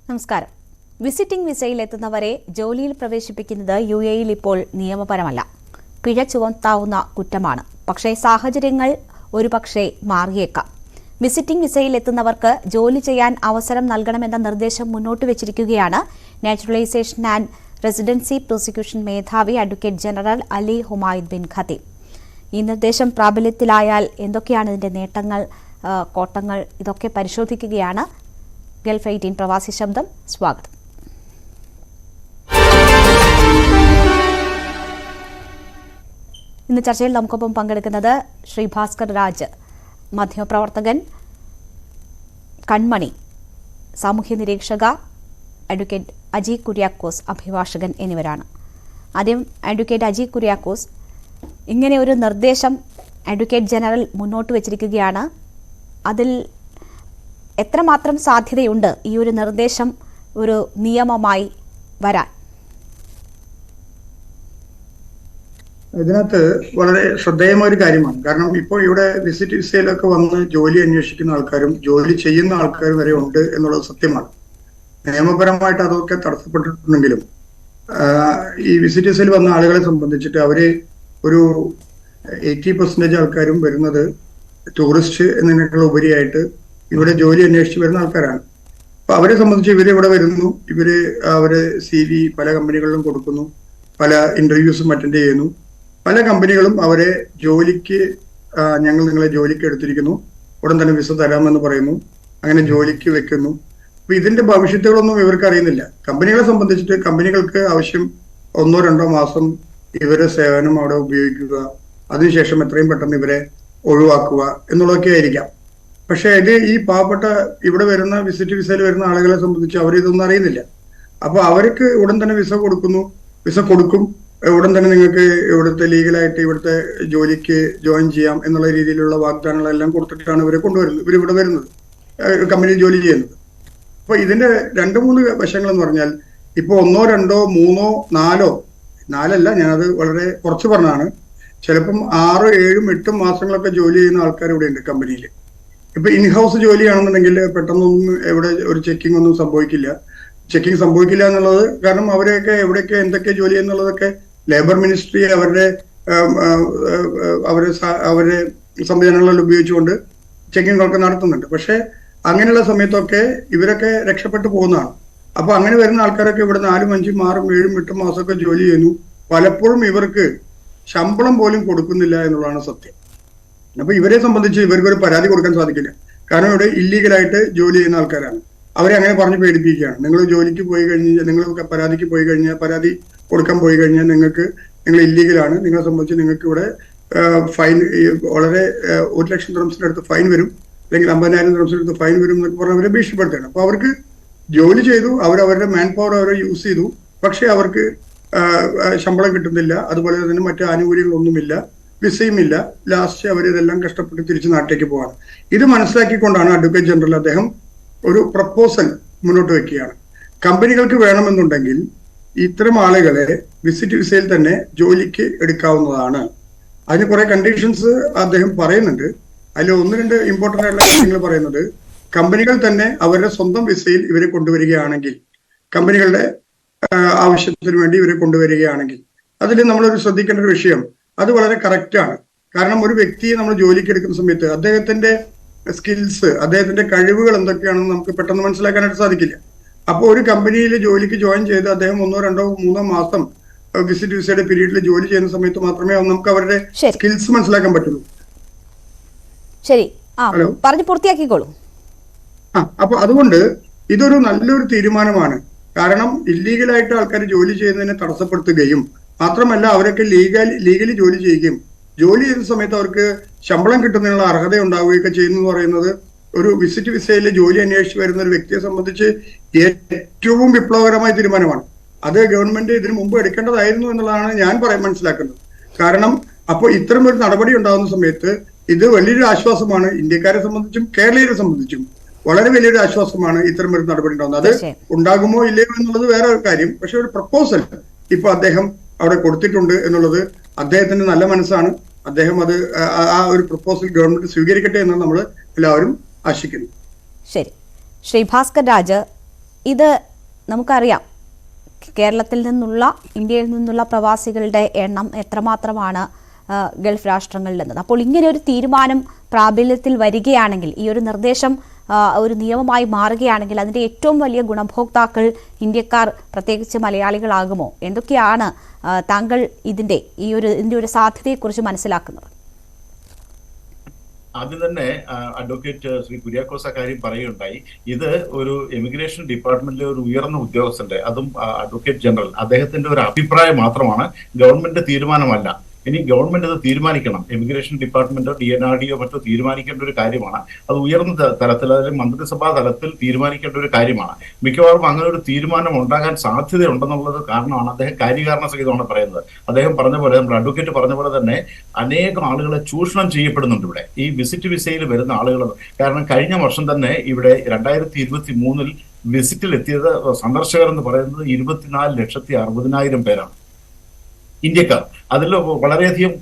നമസ്കാരം. വിസിറ്റിംഗ് വിസയിൽ എത്തുന്നവരെ ജോലിയിൽ പ്രവേശിപ്പിക്കുന്നത് UAE-യിൽ ഇപ്പോൾ നിയമപരമല്ല. പിഴ ചുമത്താവുന്ന കുറ്റമാണ്. പക്ഷേ സാഹചര്യങ്ങൾ ഒരുപക്ഷെ മാറിയേക്കാം. വിസിറ്റിംഗ് വിസയിൽ എത്തുന്നവർക്ക് ജോലി ചെയ്യാൻ അവസരം നൽകണമെന്ന നിർദ്ദേശം മുന്നോട്ട് വെച്ചിരിക്കുകയാണ് നാച്ചുറലൈസേഷൻ ആൻഡ് റെസിഡൻസി പ്രോസിക്യൂഷൻ മേധാവി അഡ്വക്കേറ്റ് ജനറൽ അലി ഹുമായൂദ് ബിൻ ഖത്തീബ്. ഈ നിർദ്ദേശം പ്രാബല്യത്തിലായാൽ എന്തൊക്കെയാണ് ഇതിന്റെ നേട്ടങ്ങൾ, കോട്ടങ്ങൾ, ഇതൊക്കെ പരിശോധിക്കുകയാണ്. ഗൾഫ് 18 പ്രവാസി ശബ്ദം സ്വാഗതം. ഇന്ന് ചർച്ചയിൽ നമുക്കൊപ്പം പങ്കെടുക്കുന്നത് ശ്രീ ഭാസ്കർ രാജ്, മാധ്യമപ്രവർത്തകൻ, കൺമണി, സാമൂഹ്യ നിരീക്ഷക, അഡ്വക്കേറ്റ് അജി കുര്യാക്കോസ്, അഭിഭാഷകൻ എന്നിവരാണ്. ആദ്യം അഡ്വക്കേറ്റ് അജി കുര്യാക്കോസ്, ഇങ്ങനെ ഒരു നിർദ്ദേശം അഡ്വക്കേറ്റ് ജനറൽ മുന്നോട്ട് വച്ചിരിക്കുകയാണ്. അതിൽ എത്രമാത്രം സാധ്യതയുണ്ട് ഈ ഒരു നിർദ്ദേശം ഒരു നിയമമായി വരാൻ? ഇതിനകത്ത് വളരെ ശ്രദ്ധേയമായ ഒരു കാര്യമാണ്. കാരണം ഇപ്പോൾ ഇവിടെ വിസിറ്റ് വിസയിലൊക്കെ വന്ന് ജോലി അന്വേഷിക്കുന്ന ആൾക്കാരും ജോലി ചെയ്യുന്ന ആൾക്കാരും വരെ ഉണ്ട് എന്നുള്ളത് സത്യമാണ്. നിയമപരമായിട്ട് അതൊക്കെ തടസ്സപ്പെട്ടിട്ടുണ്ടെങ്കിലും ഈ വിസിറ്റ് വിസയിൽ വന്ന ആളുകളെ സംബന്ധിച്ചിട്ട് അവര് ഒരു 80% ആൾക്കാരും വരുന്നത് ടൂറിസ്റ്റ് എന്നതിനേക്കാൾ ഉപരിയായിട്ട് ഇവിടെ ജോലി അന്വേഷിച്ച് വരുന്ന ആൾക്കാരാണ്. അപ്പൊ അവരെ സംബന്ധിച്ച് ഇവര് ഇവിടെ വരുന്നു, അവര് CV പല കമ്പനികളിലും കൊടുക്കുന്നു, പല ഇന്റർവ്യൂസും അറ്റൻഡ് ചെയ്യുന്നു. പല കമ്പനികളും അവരെ ജോലിക്ക് ഞങ്ങൾ നിങ്ങളെ ജോലിക്ക് എടുത്തിരിക്കുന്നു, ഉടൻ തന്നെ വിസ തരാമെന്ന് പറയുന്നു, അങ്ങനെ ജോലിക്ക് വെക്കുന്നു. അപ്പൊ ഇതിന്റെ ഭവിഷ്യത്തുകളൊന്നും ഇവർക്ക് അറിയുന്നില്ല. കമ്പനികളെ സംബന്ധിച്ചിട്ട് കമ്പനികൾക്ക് ആവശ്യം 1-2 മാസം ഇവരെ സേവനം അവിടെ ഉപയോഗിക്കുക, അതിനുശേഷം എത്രയും പെട്ടെന്ന് ഇവരെ ഒഴിവാക്കുക എന്നുള്ളതൊക്കെ ആയിരിക്കാം. പക്ഷെ ഇത് ഈ പാവപ്പെട്ട ഇവിടെ വരുന്ന വിസിറ്റ് വിസയിൽ വരുന്ന ആളുകളെ സംബന്ധിച്ച് അവർ ഇതൊന്നും അറിയുന്നില്ല. അപ്പൊ അവർക്ക് ഉടൻ തന്നെ വിസ കൊടുക്കും, ഉടൻ തന്നെ നിങ്ങൾക്ക് ഇവിടുത്തെ ലീഗലായിട്ട് ഇവിടുത്തെ ജോലിക്ക് ജോയിൻ ചെയ്യാം എന്നുള്ള രീതിയിലുള്ള വാഗ്ദാനങ്ങളെല്ലാം കൊടുത്തിട്ടാണ് ഇവരിവിടെ വരുന്നത്, കമ്പനിയിൽ ജോലി ചെയ്യുന്നത്. അപ്പൊ ഇതിന്റെ 2-3 വശങ്ങൾ എന്ന് പറഞ്ഞാൽ ഇപ്പൊ 1, 2, 3, 4 ഞാനത് വളരെ കുറച്ച് പറഞ്ഞാണ്. ചിലപ്പം 6, 7, 8 മാസങ്ങളൊക്കെ ജോലി ചെയ്യുന്ന ആൾക്കാർ ഇവിടെ ഉണ്ട് കമ്പനിയിൽ. ഇപ്പൊ ഇൻഹൗസ് ജോലിയാണെന്നുണ്ടെങ്കിൽ പെട്ടെന്നൊന്നും എവിടെ ഒരു ചെക്കിംഗ് ഒന്നും സംഭവിക്കില്ല എന്നുള്ളത് കാരണം അവരെയൊക്കെ എവിടെയൊക്കെ എന്തൊക്കെ ജോലി എന്നുള്ളതൊക്കെ ലേബർ മിനിസ്ട്രി അവരുടെ സംവിധാനങ്ങളെല്ലാം ഉപയോഗിച്ചുകൊണ്ട് ചെക്കിങ്ങുകളൊക്കെ നടത്തുന്നുണ്ട്. പക്ഷെ അങ്ങനെയുള്ള സമയത്തൊക്കെ ഇവരൊക്കെ രക്ഷപ്പെട്ടു പോകുന്നതാണ്. അപ്പൊ അങ്ങനെ വരുന്ന ആൾക്കാരൊക്കെ ഇവിടെ 4, 5, 6, 7, 8 മാസമൊക്കെ ജോലി ചെയ്യുന്നു. പലപ്പോഴും ഇവർക്ക് ശമ്പളം പോലും കൊടുക്കുന്നില്ല എന്നുള്ളതാണ് സത്യം. അപ്പൊ ഇവരെ സംബന്ധിച്ച് ഇവർക്ക് ഒരു പരാതി കൊടുക്കാൻ സാധിക്കില്ല. കാരണം ഇവിടെ ഇല്ലീഗലായിട്ട് ജോലി ചെയ്യുന്ന ആൾക്കാരാണ്. അവരെ അങ്ങനെ പറഞ്ഞ് പേടിപ്പിക്കുകയാണ്. നിങ്ങൾ ജോലിക്ക് പോയി കഴിഞ്ഞാൽ, നിങ്ങൾ പരാതിക്ക് പോയി കഴിഞ്ഞാൽ, പരാതി കൊടുക്കാൻ പോയി കഴിഞ്ഞാൽ നിങ്ങൾ ഇല്ലീഗലാണ്, നിങ്ങളെ സംബന്ധിച്ച് നിങ്ങൾക്ക് ഇവിടെ ഫൈൻ വളരെ 1 ലക്ഷം ദിർഹംസിന്റെ അടുത്ത് ഫൈൻ വരും, അല്ലെങ്കിൽ 50,000 ദിർഹംസിന്റെ അടുത്ത് ഫൈൻ വരും എന്നൊക്കെ പറഞ്ഞ് അവരെ ഭീഷണിപ്പെടുത്തുകയാണ്. അപ്പൊ അവർക്ക് ജോലി ചെയ്തു, അവരുടെ മാൻ പവർ അവരെ യൂസ് ചെയ്തു, പക്ഷെ അവർക്ക് ശമ്പളം കിട്ടുന്നില്ല, അതുപോലെ തന്നെ മറ്റു ആനുകൂല്യങ്ങളൊന്നുമില്ല, വിസയും ഇല്ല. ലാസ്റ്റ് അവർ ഇതെല്ലാം കഷ്ടപ്പെട്ട് തിരിച്ച് നാട്ടിലേക്ക് പോവാണ്. ഇത് മനസ്സിലാക്കിക്കൊണ്ടാണ് അഡ്വക്കേറ്റ് ജനറൽ അദ്ദേഹം ഒരു പ്രപ്പോസൽ മുന്നോട്ട് വെക്കുകയാണ്. കമ്പനികൾക്ക് വേണമെന്നുണ്ടെങ്കിൽ ഇത്തരം ആളുകളെ വിസിറ്റ് വിസയിൽ തന്നെ ജോലിക്ക് എടുക്കാവുന്നതാണ്. അതിന് കുറെ കണ്ടീഷൻസ് അദ്ദേഹം പറയുന്നുണ്ട്. അതിൽ 1-2 ഇമ്പോർട്ടന്റ് ആയിട്ടുള്ള കാര്യങ്ങൾ പറയുന്നത്, കമ്പനികൾ തന്നെ അവരുടെ സ്വന്തം വിസയിൽ ഇവരെ കൊണ്ടുവരികയാണെങ്കിൽ, കമ്പനികളുടെ ആവശ്യത്തിന് വേണ്ടി ഇവരെ കൊണ്ടുവരികയാണെങ്കിൽ, അതിൽ നമ്മളൊരു ശ്രദ്ധിക്കേണ്ട ഒരു വിഷയം, അത് വളരെ കറക്റ്റ് ആണ്. കാരണം ഒരു വ്യക്തിയെ നമ്മൾ ജോലിക്ക് എടുക്കുന്ന സമയത്ത് അദ്ദേഹത്തിന്റെ സ്കിൽസ്, അദ്ദേഹത്തിന്റെ കഴിവുകൾ എന്തൊക്കെയാണെന്ന് നമുക്ക് പെട്ടെന്ന് മനസ്സിലാക്കാനായിട്ട് സാധിക്കില്ല. അപ്പോൾ ഒരു കമ്പനിയിൽ ജോലിക്ക് ജോയിൻ ചെയ്ത് അദ്ദേഹം 1, 2, 3 മാസം വിസിറ്റ് വിസയുടെ പീരീഡിൽ ജോലി ചെയ്യുന്ന സമയത്ത് മാത്രമേ നമുക്ക് അവരുടെ സ്കിൽസ് മനസ്സിലാക്കാൻ പറ്റുള്ളൂ. ശരി, പറഞ്ഞു പൂർത്തിയാക്കിക്കോളൂ. അപ്പൊ അതുകൊണ്ട് ഇതൊരു നല്ലൊരു തീരുമാനമാണ്. കാരണം ഇല്ലീഗലായിട്ട് ആൾക്കാർ ജോലി ചെയ്യുന്നതിനെ തടസ്സപ്പെടുത്തുകയും മാത്രമല്ല അവരൊക്കെ ലീഗലി ജോലി ചെയ്യുകയും ജോലി ചെയ്യുന്ന സമയത്ത് അവർക്ക് ശമ്പളം കിട്ടുന്നതിനുള്ള അർഹത ഉണ്ടാവുകയൊക്കെ ചെയ്യുന്നു എന്ന് പറയുന്നത് ഒരു വിസിറ്റ് വിസയിൽ ജോലി അന്വേഷിച്ച് വരുന്ന ഒരു വ്യക്തിയെ സംബന്ധിച്ച് ഏറ്റവും വിപ്ലവകരമായ തീരുമാനമാണ്. അത് ഗവൺമെന്റ് ഇതിനു മുമ്പ് എടുക്കേണ്ടതായിരുന്നു എന്നുള്ളതാണ് ഞാൻ മനസ്സിലാക്കുന്നത്. കാരണം അപ്പോൾ ഇത്തരം ഒരു നടപടി ഉണ്ടാകുന്ന സമയത്ത് ഇത് വലിയൊരു ആശ്വാസമാണ്. ഇന്ത്യക്കാരെ സംബന്ധിച്ചും കേരളീയരെ സംബന്ധിച്ചും വളരെ വലിയൊരു ആശ്വാസമാണ് ഇത്തരം ഒരു നടപടി ഉണ്ടാകുന്നത്. അത് ഉണ്ടാകുമോ ഇല്ലയോ എന്നുള്ളത് വേറെ ഒരു കാര്യം. പക്ഷെ ഒരു പ്രപ്പോസൽ ഇപ്പൊ അദ്ദേഹം അവിടെ കൊടുത്തിട്ടുണ്ട് എന്നുള്ളത് അദ്ദേഹത്തിന്റെ നല്ല മനസ്സാണ്. അദ്ദേഹം അത് ആ ഒരു പ്രപ്പോസൽ ഗവൺമെന്റ് സ്വീകരിക്കട്ടെ എന്ന് നമ്മൾ എല്ലാവരും ആശിക്കുന്നു. ശരി, ശ്രീ ഭാസ്കർ രാജ്, ഇത് നമുക്കറിയാം, കേരളത്തിൽ നിന്നുള്ള, ഇന്ത്യയിൽ നിന്നുള്ള പ്രവാസികളുടെ എണ്ണം എത്രമാത്രമാണ് ഗൾഫ് രാഷ്ട്രങ്ങളിൽ എന്നത്. അപ്പോൾ ഇങ്ങനെ ഒരു തീരുമാനം പ്രാബല്യത്തിൽ വരികയാണെങ്കിൽ, ഈ ഒരു നിർദ്ദേശം ഒരു നിയമമായി മാറുകയാണെങ്കിൽ അതിൻ്റെ ഏറ്റവും വലിയ ഗുണഭോക്താക്കൾ ഇന്ത്യക്കാർ, പ്രത്യേകിച്ച് മലയാളികളാകുമോ? എന്തൊക്കെയാണ് താങ്കൾ ഇതിൻ്റെ ഒരു സാധ്യതയെക്കുറിച്ച് മനസ്സിലാക്കുന്നത്? ആദ്യം തന്നെ അഡ്വക്കേറ്റ് ശ്രീ കുര്യാക്കോസ് ആ കാര്യം പറയുകയുണ്ടായി. ഇത് ഒരു എമിഗ്രേഷൻ ഡിപ്പാർട്ട്മെന്റിലെ ഒരു ഉയർന്ന ഉദ്യോഗസ്ഥന്റെ, അതും അഡ്വക്കേറ്റ് ജനറൽ, അദ്ദേഹത്തിന്റെ ഒരു അഭിപ്രായം മാത്രമാണ്, ഗവൺമെന്റ് തീരുമാനമല്ല. ഇനി ഗവൺമെന്റ് അത് തീരുമാനിക്കണം. എമിഗ്രേഷൻ ഡിപ്പാർട്ട്മെന്റോ DNRDയോ മറ്റോ തീരുമാനിക്കേണ്ട ഒരു കാര്യമാണ്. അത് ഉയർന്ന തലത്തിൽ, അതായത് മന്ത്രിസഭാ തലത്തിൽ തീരുമാനിക്കേണ്ട ഒരു കാര്യമാണ്. മിക്കവാറും അങ്ങനെ ഒരു തീരുമാനം ഉണ്ടാകാൻ സാധ്യതയുണ്ടെന്നുള്ളത് കാരണമാണ് അദ്ദേഹം കാര്യകാരണ സഹിതമാണ് പറയുന്നത്. അദ്ദേഹം പറഞ്ഞ പോലെ, നമ്മുടെ അഡ്വക്കേറ്റ് പറഞ്ഞ പോലെ തന്നെ അനേകം ആളുകളെ ചൂഷണം ചെയ്യപ്പെടുന്നുണ്ട് ഇവിടെ, ഈ വിസിറ്റ് വിസയിൽ വരുന്ന ആളുകൾ. കാരണം കഴിഞ്ഞ വർഷം തന്നെ ഇവിടെ 2023 വിസിറ്റിൽ എത്തിയത് സന്ദർശകർ എന്ന് പറയുന്നത് 24,60,000 പേരാണ്, ഇന്ത്യക്കാർ. അതിൽ വളരെയധികം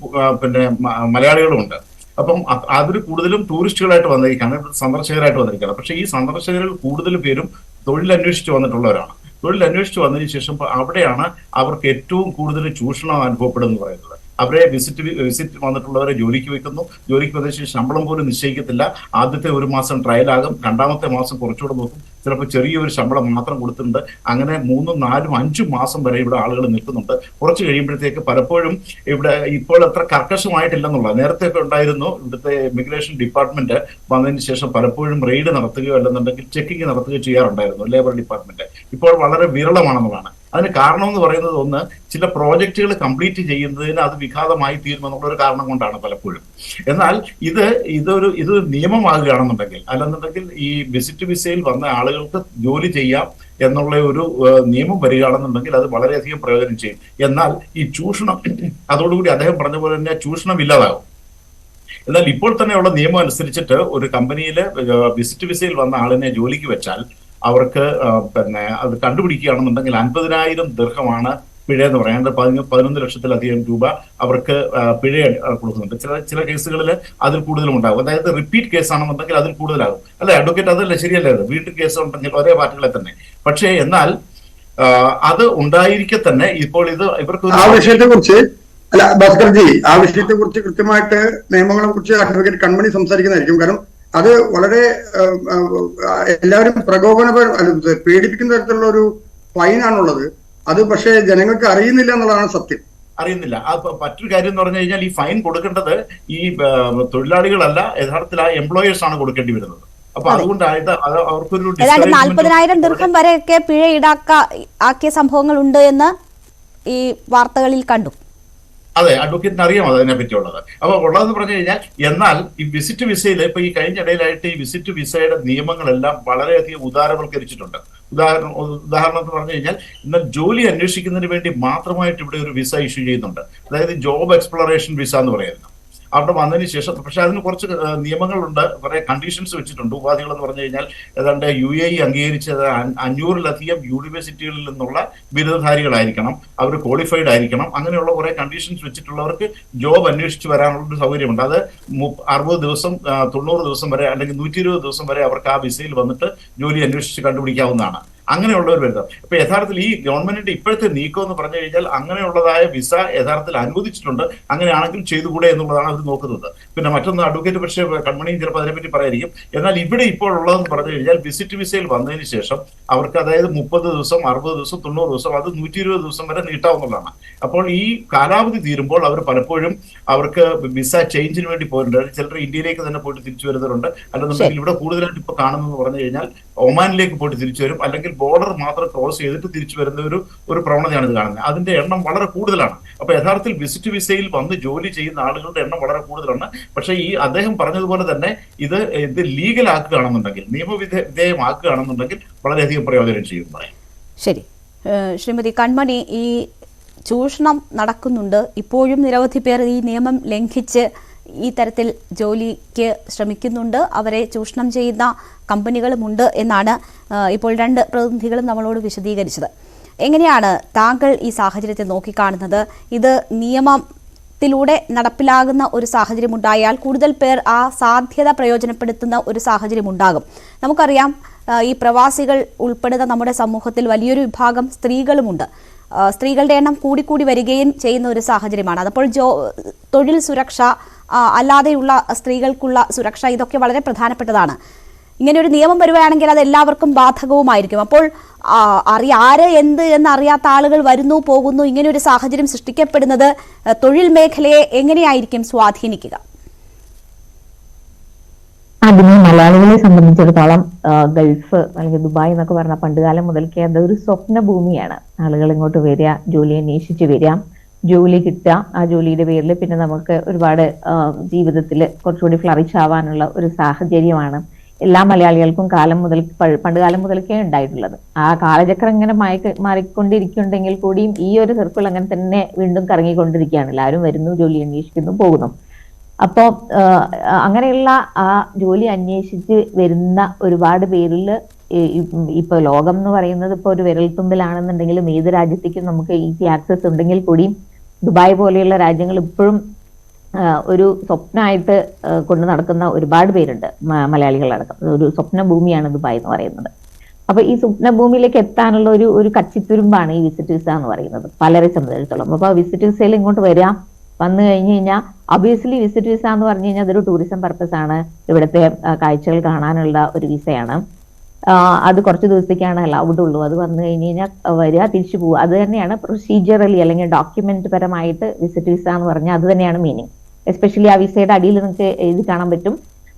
മലയാളികളുമുണ്ട്. അപ്പം അതിൽ കൂടുതലും ടൂറിസ്റ്റുകളായിട്ട് വന്നിരിക്കുകയാണ്, സന്ദർശകരായിട്ട് വന്നിരിക്കുകയാണ്. പക്ഷേ ഈ സന്ദർശകരിൽ കൂടുതൽ പേരും തൊഴിലന്വേഷിച്ച് വന്നിട്ടുള്ളവരാണ്. തൊഴിലന്വേഷിച്ച് വന്നതിന് ശേഷം അവിടെയാണ് അവർക്ക് ഏറ്റവും കൂടുതൽ ചൂഷണം അനുഭവപ്പെടുന്നത് പറയുന്നത്. അവരെ വിസിറ്റ് വന്നിട്ടുള്ളവരെ ജോലിക്ക് വെക്കുന്നു. ജോലിക്ക് വന്ന ശേഷം ശമ്പളം പോലും നിശ്ചയിക്കത്തില്ല. ആദ്യത്തെ ഒരു മാസം ട്രയലാകും, രണ്ടാമത്തെ മാസം കുറച്ചുകൂടെ നോക്കും, ചിലപ്പോൾ ചെറിയൊരു ശമ്പളം മാത്രം കൊടുത്തിട്ടുണ്ട്. അങ്ങനെ 3, 4, 5 മാസം വരെ ഇവിടെ ആളുകൾ നിൽക്കുന്നുണ്ട്. കുറച്ച് കഴിയുമ്പോഴത്തേക്ക് പലപ്പോഴും ഇവിടെ ഇപ്പോൾ അത്ര കർക്കശമായിട്ടില്ലെന്നുള്ളത്. നേരത്തെ ഒക്കെ ഉണ്ടായിരുന്നു. ഇവിടുത്തെ ഇമിഗ്രേഷൻ ഡിപ്പാർട്ട്മെന്റ് വന്നതിന് ശേഷം പലപ്പോഴും റെയ്ഡ് നടത്തുകയോ അല്ലെന്നുണ്ടെങ്കിൽ ചെക്കിംഗ് നടത്തുകയോ ചെയ്യാറുണ്ടായിരുന്നു ലേബർ ഡിപ്പാർട്ട്മെന്റ്. ഇപ്പോൾ വളരെ വിരളമാണെന്നുള്ളതാണ്. അതിന് കാരണം എന്ന് പറയുന്നത്, ഒന്ന്, ചില പ്രോജക്റ്റുകൾ കംപ്ലീറ്റ് ചെയ്യുന്നതിന് അത് വിഘാതമായി തീരുമെന്നുള്ള ഒരു കാരണം കൊണ്ടാണ് പലപ്പോഴും. എന്നാൽ ഇത് നിയമമാകുകയാണെന്നുണ്ടെങ്കിൽ, അല്ലെന്നുണ്ടെങ്കിൽ ഈ വിസിറ്റ് വിസയിൽ വന്ന ആളുകൾക്ക് ജോലി ചെയ്യാം എന്നുള്ള ഒരു നിയമം വരികയാണെന്നുണ്ടെങ്കിൽ അത് വളരെയധികം പ്രയോജനം ചെയ്യും. എന്നാൽ ഈ ചൂഷണം, അതോടുകൂടി അദ്ദേഹം പറഞ്ഞ പോലെ തന്നെ ചൂഷണം ഇല്ലാതാകും. എന്നാൽ ഇപ്പോൾ തന്നെയുള്ള നിയമം അനുസരിച്ചിട്ട് ഒരു കമ്പനിയിൽ വിസിറ്റ് വിസയിൽ വന്ന ആളിനെ ജോലിക്ക് വെച്ചാൽ അവർക്ക് അത് കണ്ടുപിടിക്കുകയാണെന്നുണ്ടെങ്കിൽ 50,000 ദിർഹമാണ് പിഴ എന്ന് പറയാണ്ട് 11 ലക്ഷത്തിലധികം രൂപ അവർക്ക് പിഴ കൊടുക്കുന്നുണ്ട്. ചില കേസുകളിൽ അതിൽ കൂടുതലും ഉണ്ടാകും. അതായത് റിപ്പീറ്റ് കേസാണെന്നുണ്ടെങ്കിൽ അതിൽ കൂടുതലാകും. അല്ലെ അഡ്വക്കേറ്റ്? അതല്ലേ, ശരിയല്ലേ? അത് വീണ്ടും കേസ് ഉണ്ടെങ്കിൽ ഒരേ പാർട്ടികളെ തന്നെ. പക്ഷേ എന്നാൽ അത് ഉണ്ടായിരിക്കെ തന്നെ ഇപ്പോൾ ഇവർക്ക് ആ വിഷയത്തെക്കുറിച്ച് ഭാസ്കർജി, ആ വിഷയത്തെക്കുറിച്ച് കൃത്യമായിട്ട് നിയമങ്ങളെ കുറിച്ച് അഡ്വക്കേറ്റ് കൺമണി സംസാരിക്കുന്നതായിരിക്കും. കാരണം അത് വളരെ എല്ലാവരും പേടിപ്പിക്കുന്ന തരത്തിലുള്ള ഒരു ഫൈനാണുള്ളത്. അത് പക്ഷേ ജനങ്ങൾക്ക് അറിയുന്നില്ല എന്നുള്ളതാണ് സത്യം. അറിയുന്നില്ല. മറ്റൊരു കാര്യം എന്ന് പറഞ്ഞു കഴിഞ്ഞാൽ, ഈ ഫൈൻ കൊടുക്കേണ്ടത് ഈ തൊഴിലാളികളല്ല, യഥാർത്ഥത്തിൽ ആ എംപ്ലോയേഴ്സ് ആണ് കൊടുക്കേണ്ടി വരുന്നത്. അപ്പൊ അതുകൊണ്ടായിട്ട് അവർക്കൊരു 40,000 ദിർഹം വരെയൊക്കെ പിഴ ആക്കിയ സംഭവങ്ങൾ ഉണ്ട് എന്ന് ഈ വാർത്തകളിൽ കണ്ടു. അതെ, അഡ്വക്കേറ്റിന് അറിയാം അതിനെ പറ്റിയുള്ളത്. അപ്പൊ ഉള്ളതെന്ന് പറഞ്ഞു കഴിഞ്ഞാൽ, എന്നാൽ ഈ വിസിറ്റ് വിസയിൽ ഇപ്പൊ ഈ കഴിഞ്ഞ ഇടയിലായിട്ട് ഈ വിസിറ്റ് വിസയുടെ നിയമങ്ങളെല്ലാം വളരെയധികം ഉദാരവൽക്കരിച്ചിട്ടുണ്ട്. ഉദാഹരണത്തിന് പറഞ്ഞു കഴിഞ്ഞാൽ, എന്നാൽ ജോലി അന്വേഷിക്കുന്നതിന് വേണ്ടി മാത്രമായിട്ട് ഇവിടെ ഒരു വിസ ഇഷ്യൂ ചെയ്യുന്നുണ്ട്. അതായത് ജോബ് എക്സ്പ്ലോറേഷൻ വിസ എന്ന് പറയുന്നത്. അവിടെ വന്നതിന് ശേഷം, പക്ഷെ അതിന് കുറച്ച് നിയമങ്ങളുണ്ട്, കുറെ കണ്ടീഷൻസ് വെച്ചിട്ടുണ്ട്. ഉപാധികൾ എന്ന് പറഞ്ഞു കഴിഞ്ഞാൽ, ഏതാണ്ട് UAE അംഗീകരിച്ചത് 500-ലധികം യൂണിവേഴ്സിറ്റികളിൽ നിന്നുള്ള ബിരുദധാരികളായിരിക്കണം, അവർ ക്വാളിഫൈഡ് ആയിരിക്കണം. അങ്ങനെയുള്ള കുറെ കണ്ടീഷൻസ് വെച്ചിട്ടുള്ളവർക്ക് ജോബ് അന്വേഷിച്ച് വരാനുള്ള ഒരു സൗകര്യമുണ്ട്. അത് 60 ദിവസം, 90 ദിവസം വരെ, അല്ലെങ്കിൽ 120 ദിവസം വരെ അവർക്ക് ആ വിസയിൽ വന്നിട്ട് ജോലി അന്വേഷിച്ച് കണ്ടുപിടിക്കാവുന്നതാണ്. അങ്ങനെയുള്ളവർ വരുന്നത്. അപ്പൊ യഥാർത്ഥത്തിൽ ഈ ഗവൺമെന്റിന്റെ ഇപ്പോഴത്തെ നീക്കം എന്ന് പറഞ്ഞു കഴിഞ്ഞാൽ, അങ്ങനെയുള്ളതായ വിസ യഥാർത്ഥത്തിൽ അനുവദിച്ചിട്ടുണ്ട്, അങ്ങനെയാണെങ്കിൽ ചെയ്തുകൂടെ എന്നുള്ളതാണ് അവർ നോക്കുന്നത്. പിന്നെ മറ്റൊന്ന്, അഡ്വക്കേറ്റ് പക്ഷേ കൺമണിയും ചിലപ്പോൾ അതിനെപ്പറ്റി പറയായിരിക്കും. എന്നാൽ ഇവിടെ ഇപ്പോൾ ഉള്ളതെന്ന് പറഞ്ഞു കഴിഞ്ഞാൽ, വിസിറ്റ് വിസയിൽ വന്നതിന് ശേഷം അവർക്ക് അതായത് 30 ദിവസം, 60 ദിവസം, 90 ദിവസം, അത് 120 ദിവസം വരെ നീട്ടാവുന്നതാണ്. അപ്പോൾ ഈ കാലാവധി തീരുമ്പോൾ അവർ പലപ്പോഴും അവർക്ക് വിസ ചേഞ്ചിന് വേണ്ടി പോയിട്ടുണ്ട്. ചിലർ ഇന്ത്യയിലേക്ക് തന്നെ പോയിട്ട് തിരിച്ചു വരുന്നവരുണ്ട്. അല്ലെന്നുണ്ടെങ്കിൽ ഇവിടെ കൂടുതലായിട്ട് ഇപ്പോൾ കാണുന്നതെന്ന് പറഞ്ഞു കഴിഞ്ഞാൽ, ഒമാനിലേക്ക് പോയിട്ട് തിരിച്ചു വരും, അല്ലെങ്കിൽ ബോർഡർ മാത്രം ക്രോസ് ചെയ്തിട്ട് തിരിച്ചു വരുന്ന ഒരു പ്രവണതയാണ് ഇത് കാണുന്നത്. അതിന്റെ എണ്ണം വളരെ കൂടുതലാണ്. അപ്പൊ യഥാർത്ഥത്തിൽ വിസിറ്റ് വിസയിൽ വന്ന് ജോലി ചെയ്യുന്ന ആളുകളുടെ എണ്ണം വളരെ കൂടുതലാണ്. പക്ഷേ ഈ അദ്ദേഹം പറഞ്ഞതുപോലെ തന്നെ ഇത് ലീഗലാക്കുകയാണെന്നുണ്ടെങ്കിൽ, നിയമവിധേയമാക്കുകയാണെന്നുണ്ടെങ്കിൽ വളരെയധികം പ്രയോജനം ചെയ്യും പറയാം. ശരി, ശ്രീമതി കൺമണി, ഈ ചൂഷണം നടക്കുന്നുണ്ട്. ഇപ്പോഴും നിരവധി പേർ ഈ നിയമം ലംഘിച്ച് ഈ തരത്തിൽ ജോലിക്ക് ശ്രമിക്കുന്നുണ്ട്. അവരെ ചൂഷണം ചെയ്യുന്ന കമ്പനികളുമുണ്ട് എന്നാണ് ഇപ്പോൾ 2 പ്രതിനിധികളും നമ്മളോട് വിശദീകരിച്ചത്. എങ്ങനെയാണ് താങ്കൾ ഈ സാഹചര്യത്തെ നോക്കിക്കാണുന്നത്? ഇത് നിയമത്തിലൂടെ നടപ്പിലാകുന്ന ഒരു സാഹചര്യം ഉണ്ടായാൽ കൂടുതൽ പേർ ആ സാധ്യത പ്രയോജനപ്പെടുത്തുന്ന ഒരു സാഹചര്യം ഉണ്ടാകും. നമുക്കറിയാം, ഈ പ്രവാസികൾ ഉൾപ്പെടുന്ന നമ്മുടെ സമൂഹത്തിൽ വലിയൊരു വിഭാഗം സ്ത്രീകളുമുണ്ട്. സ്ത്രീകളുടെ എണ്ണം കൂടിക്കൂടി വരികയും ചെയ്യുന്ന ഒരു സാഹചര്യമാണ്. അതപ്പോൾ തൊഴിൽ സുരക്ഷ, അല്ലാതെയുള്ള സ്ത്രീകൾക്കുള്ള സുരക്ഷ, ഇതൊക്കെ വളരെ പ്രധാനപ്പെട്ടതാണ്. ഇങ്ങനെ ഒരു നിയമം വരുകയാണെങ്കിൽ അത് എല്ലാവർക്കും ബാധകവുമായിരിക്കും. അപ്പോൾ ആര് എന്ത് എന്നറിയാത്ത ആളുകൾ വരുന്നു പോകുന്നു, ഇങ്ങനെ ഒരു സാഹചര്യം സൃഷ്ടിക്കപ്പെടുന്നത് തൊഴിൽ മേഖലയെ എങ്ങനെയായിരിക്കും സ്വാധീനിക്കുക? അതിന് മലയാളികളെ സംബന്ധിച്ചിടത്തോളം ഗൾഫ് അല്ലെങ്കിൽ ദുബായ് എന്നൊക്കെ പറഞ്ഞ പണ്ടുകാലം മുതൽക്കേ അതൊരു സ്വപ്ന ഭൂമിയാണ്. ആളുകൾ ഇങ്ങോട്ട് വരിക, ജോലി അന്വേഷിച്ച് വരിക, ജോലി കിട്ടുക, ആ ജോലിയുടെ പേരിൽ പിന്നെ നമുക്ക് ഒരുപാട് ജീവിതത്തിൽ കുറച്ചുകൂടി ഫ്ലറിഷ് ആവാനുള്ള ഒരു സാഹചര്യമാണ് എല്ലാ മലയാളികൾക്കും പണ്ടുകാലം മുതൽക്കേ ഉണ്ടായിട്ടുള്ളത്. ആ കാലചക്രം ഇങ്ങനെ മാറിക്കൊണ്ടിരിക്കുന്നുണ്ടെങ്കിൽ കൂടിയും ഈ ഒരു സർക്കിൾ അങ്ങനെ തന്നെ വീണ്ടും കറങ്ങിക്കൊണ്ടിരിക്കുകയാണ്. എല്ലാവരും വരുന്നു, ജോലി അന്വേഷിക്കുന്നു, പോകുന്നു. അപ്പോ അങ്ങനെയുള്ള ആ ജോലി അന്വേഷിച്ച് വരുന്ന ഒരുപാട് പേരിൽ ഇപ്പൊ ലോകം എന്ന് പറയുന്നത് ഇപ്പൊ ഒരു വിരൽത്തുമ്പിലാണെന്നുണ്ടെങ്കിലും ഏത് രാജ്യത്തേക്കും നമുക്ക് ഈസി ആക്സസ് ഉണ്ടെങ്കിൽ കൂടിയും ദുബായ് പോലെയുള്ള രാജ്യങ്ങൾ ഇപ്പോഴും ഒരു സ്വപ്നമായിട്ട് കൊണ്ടു നടക്കുന്ന ഒരുപാട് പേരുണ്ട്, മലയാളികളടക്കം. ഒരു സ്വപ്ന ഭൂമിയാണ് ദുബായ് എന്ന് പറയുന്നത്. അപ്പൊ ഈ സ്വപ്ന ഭൂമിയിലേക്ക് എത്താനുള്ള ഒരു കച്ചിത്തുരുമ്പാണ് ഈ വിസിറ്റ് വിസ എന്ന് പറയുന്നത് പലരെ സംബന്ധിച്ചിടത്തോളം. അപ്പൊ വിസിറ്റ് വിസയിൽ ഇങ്ങോട്ട് വന്നു കഴിഞ്ഞു കഴിഞ്ഞാൽ ഒബിയസ്ലി വിസിറ്റ് വിസ എന്ന് പറഞ്ഞു കഴിഞ്ഞാൽ അതൊരു ടൂറിസം പർപ്പസ് ആണ്. ഇവിടുത്തെ കാഴ്ചകൾ കാണാനുള്ള ഒരു വിസയാണ്. അത് കുറച്ച് ദിവസത്തേക്കാണ് അലൗഡ് ഉള്ളൂ. അത് വന്നു കഴിഞ്ഞ് കഴിഞ്ഞാൽ വരിക, തിരിച്ചു പോവുക. അത് തന്നെയാണ് പ്രൊസീജിയറലി അല്ലെങ്കിൽ ഡോക്യുമെന്റ് പരമായിട്ട് വിസിറ്റ് വിസ എന്ന് പറഞ്ഞാൽ അത് തന്നെയാണ് മീനിങ്. എസ്പെഷ്യലി ആ വിസയുടെ അടിയിൽ നിങ്ങൾക്ക് എഴുതി കാണാൻ പറ്റും,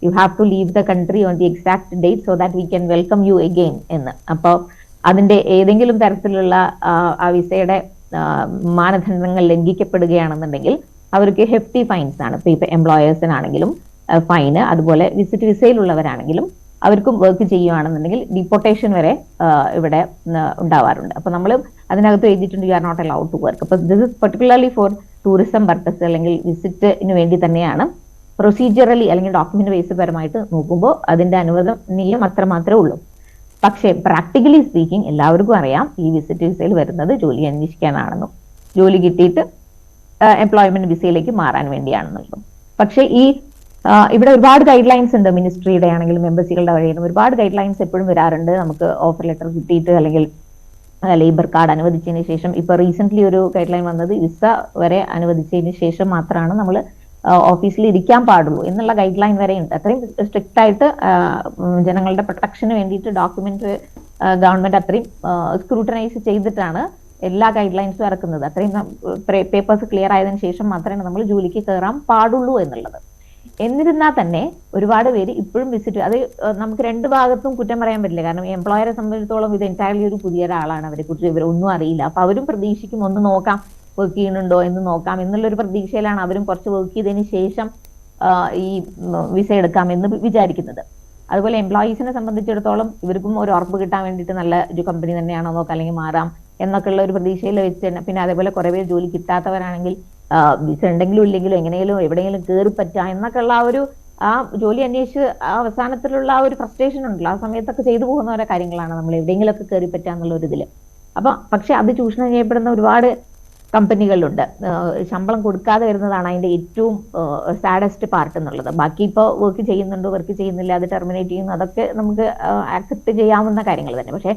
you have to leave the country on the exact date so that we can welcome you again എന്ന്. അപ്പോൾ അതിന്റെ ഏതെങ്കിലും തരത്തിലുള്ള ആ വിസയുടെ മാനദണ്ഡങ്ങൾ ലംഘിക്കപ്പെടുകയാണെന്നുണ്ടെങ്കിൽ അവർക്ക് ഹെഫ്റ്റി ഫൈൻസ് ആണ്. ഇപ്പൊ എംപ്ലോയേഴ്സിനാണെങ്കിലും ഫൈന്, അതുപോലെ വിസിറ്റ് വിസയിലുള്ളവരാണെങ്കിലും അവർക്കും വർക്ക് ചെയ്യുകയാണെന്നുണ്ടെങ്കിൽ ഡിപ്പോർട്ടേഷൻ വരെ ഇവിടെ ഉണ്ടാവാറുണ്ട്. അപ്പൊ നമ്മൾ അതിനകത്ത് എഴുതിയിട്ടുണ്ട് you are not allowed to work. അപ്പൊ this is particularly for tourism purpose അല്ലെങ്കിൽ വിസിറ്റിന് വേണ്ടി തന്നെയാണ്. പ്രൊസീജിയറലി അല്ലെങ്കിൽ ഡോക്യുമെന്റ് ബേസ് പരമായിട്ട് നോക്കുമ്പോൾ അതിന്റെ അനുവദനീയം അത്ര മാത്രമേ ഉള്ളൂ. പക്ഷേ പ്രാക്ടിക്കലി സ്പീക്കിംഗ് എല്ലാവർക്കും അറിയാം ഈ വിസിറ്റ് വിസയിൽ വരുന്നത് ജോലി അന്വേഷിക്കാനാണെന്നും ജോലി കിട്ടിയിട്ട് എംപ്ലോയ്മെന്റ് വിസയിലേക്ക് മാറാൻ വേണ്ടിയാണെന്നുള്ളതും. പക്ഷേ ഇവിടെ ഒരുപാട് ഗൈഡ് ലൈൻസ് ഉണ്ട്. മിനിസ്ട്രിയുടെ ആണെങ്കിലും എംബസികളുടെ വഴിയും ഒരുപാട് ഗൈഡ് ലൈൻസ് എപ്പോഴും വരാറുണ്ട്. നമുക്ക് ഓഫർ ലെറ്റർ കിട്ടിയിട്ട് അല്ലെങ്കിൽ ലേബർ കാർഡ് അനുവദിച്ചതിന് ശേഷം, ഇപ്പൊ റീസെന്റ് ഒരു ഗൈഡ് ലൈൻ വന്നത് വിസ വരെ അനുവദിച്ചതിന് ശേഷം മാത്രമാണ് നമ്മൾ ഓഫീസിൽ ഇരിക്കാൻ പാടുള്ളൂ എന്നുള്ള ഗൈഡ് ലൈൻ വരെ ഉണ്ട്. അത്രയും സ്ട്രിക്റ്റ് ആയിട്ട് ജനങ്ങളുടെ പ്രൊട്ടക്ഷന് വേണ്ടിയിട്ട് ഡോക്യുമെന്റ് ഗവൺമെന്റ് അത്രയും സ്ക്രൂട്ടനൈസ് ചെയ്തിട്ടാണ് എല്ലാ ഗൈഡ് ലൈൻസും ഇറക്കുന്നത്. അത്രയും പേപ്പേഴ്സ് ക്ലിയർ ആയതിനു ശേഷം മാത്രമേ നമ്മൾ ജോലിക്ക് കയറാൻ പാടുള്ളൂ എന്നുള്ളത്. എന്നിരുന്നാൽ തന്നെ ഒരുപാട് പേര് ഇപ്പോഴും വിസിറ്റ്, അത് നമുക്ക് രണ്ട് ഭാഗത്തും കുറ്റം പറയാൻ പറ്റില്ല. കാരണം എംപ്ലോയറെ സംബന്ധിച്ചിടത്തോളം ഇത് എൻറ്റയർലി ഒരു പുതിയ ഒരാളാണ്, അവരെ കുറിച്ച് ഇവരൊന്നും അറിയില്ല. അപ്പൊ അവരും പ്രതീക്ഷിക്കും ഒന്ന് നോക്കാം, വർക്ക് ചെയ്യുന്നുണ്ടോ എന്ന് നോക്കാം എന്നുള്ളൊരു പ്രതീക്ഷയിലാണ് അവരും കുറച്ച് വർക്ക് ചെയ്തതിന് ശേഷം ഈ വിസ എടുക്കാം എന്ന് വിചാരിക്കുന്നത്. അതുപോലെ എംപ്ലോയീസിനെ സംബന്ധിച്ചിടത്തോളം ഇവർക്കും ഒരു ഉറപ്പ് കിട്ടാൻ വേണ്ടിയിട്ട് നല്ല ഒരു കമ്പനി തന്നെയാണോ നോക്കാം, അല്ലെങ്കിൽ മാറാം എന്നൊക്കെയുള്ള ഒരു പ്രതീക്ഷയിൽ വെച്ച് തന്നെ. പിന്നെ അതേപോലെ കുറെ പേര് ജോലി കിട്ടാത്തവരാണെങ്കിൽ വിസ ഉണ്ടെങ്കിലും ഇല്ലെങ്കിലും എങ്ങനെയെങ്കിലും എവിടെയെങ്കിലും കയറി പറ്റാം എന്നൊക്കെയുള്ള ആ ജോലി അന്വേഷിച്ച് അവസാനത്തിലുള്ള ആ ഒരു ഫ്രസ്ട്രേഷൻ ഉണ്ടല്ലോ, ആ സമയത്തൊക്കെ ചെയ്തു പോകുന്ന ഓരോ കാര്യങ്ങളാണ് നമ്മൾ എവിടെയെങ്കിലുമൊക്കെ കയറി പറ്റുക എന്നുള്ള ഒരു ഇതില്. അപ്പൊ പക്ഷെ അത് ചൂഷണം ചെയ്യപ്പെടുന്ന ഒരുപാട് കമ്പനികളിലുണ്ട്. ശമ്പളം കൊടുക്കാതെ വരുന്നതാണ് അതിന്റെ ഏറ്റവും സാഡസ്റ്റ് പാർട്ട് എന്നുള്ളത്. ബാക്കി ഇപ്പോൾ വർക്ക് ചെയ്യുന്നുണ്ടോ വർക്ക് ചെയ്യുന്നില്ല, അത് ടെർമിനേറ്റ് ചെയ്യുന്നു, അതൊക്കെ നമുക്ക് ആക്സെപ്റ്റ് ചെയ്യാവുന്ന കാര്യങ്ങൾ തന്നെ. പക്ഷെ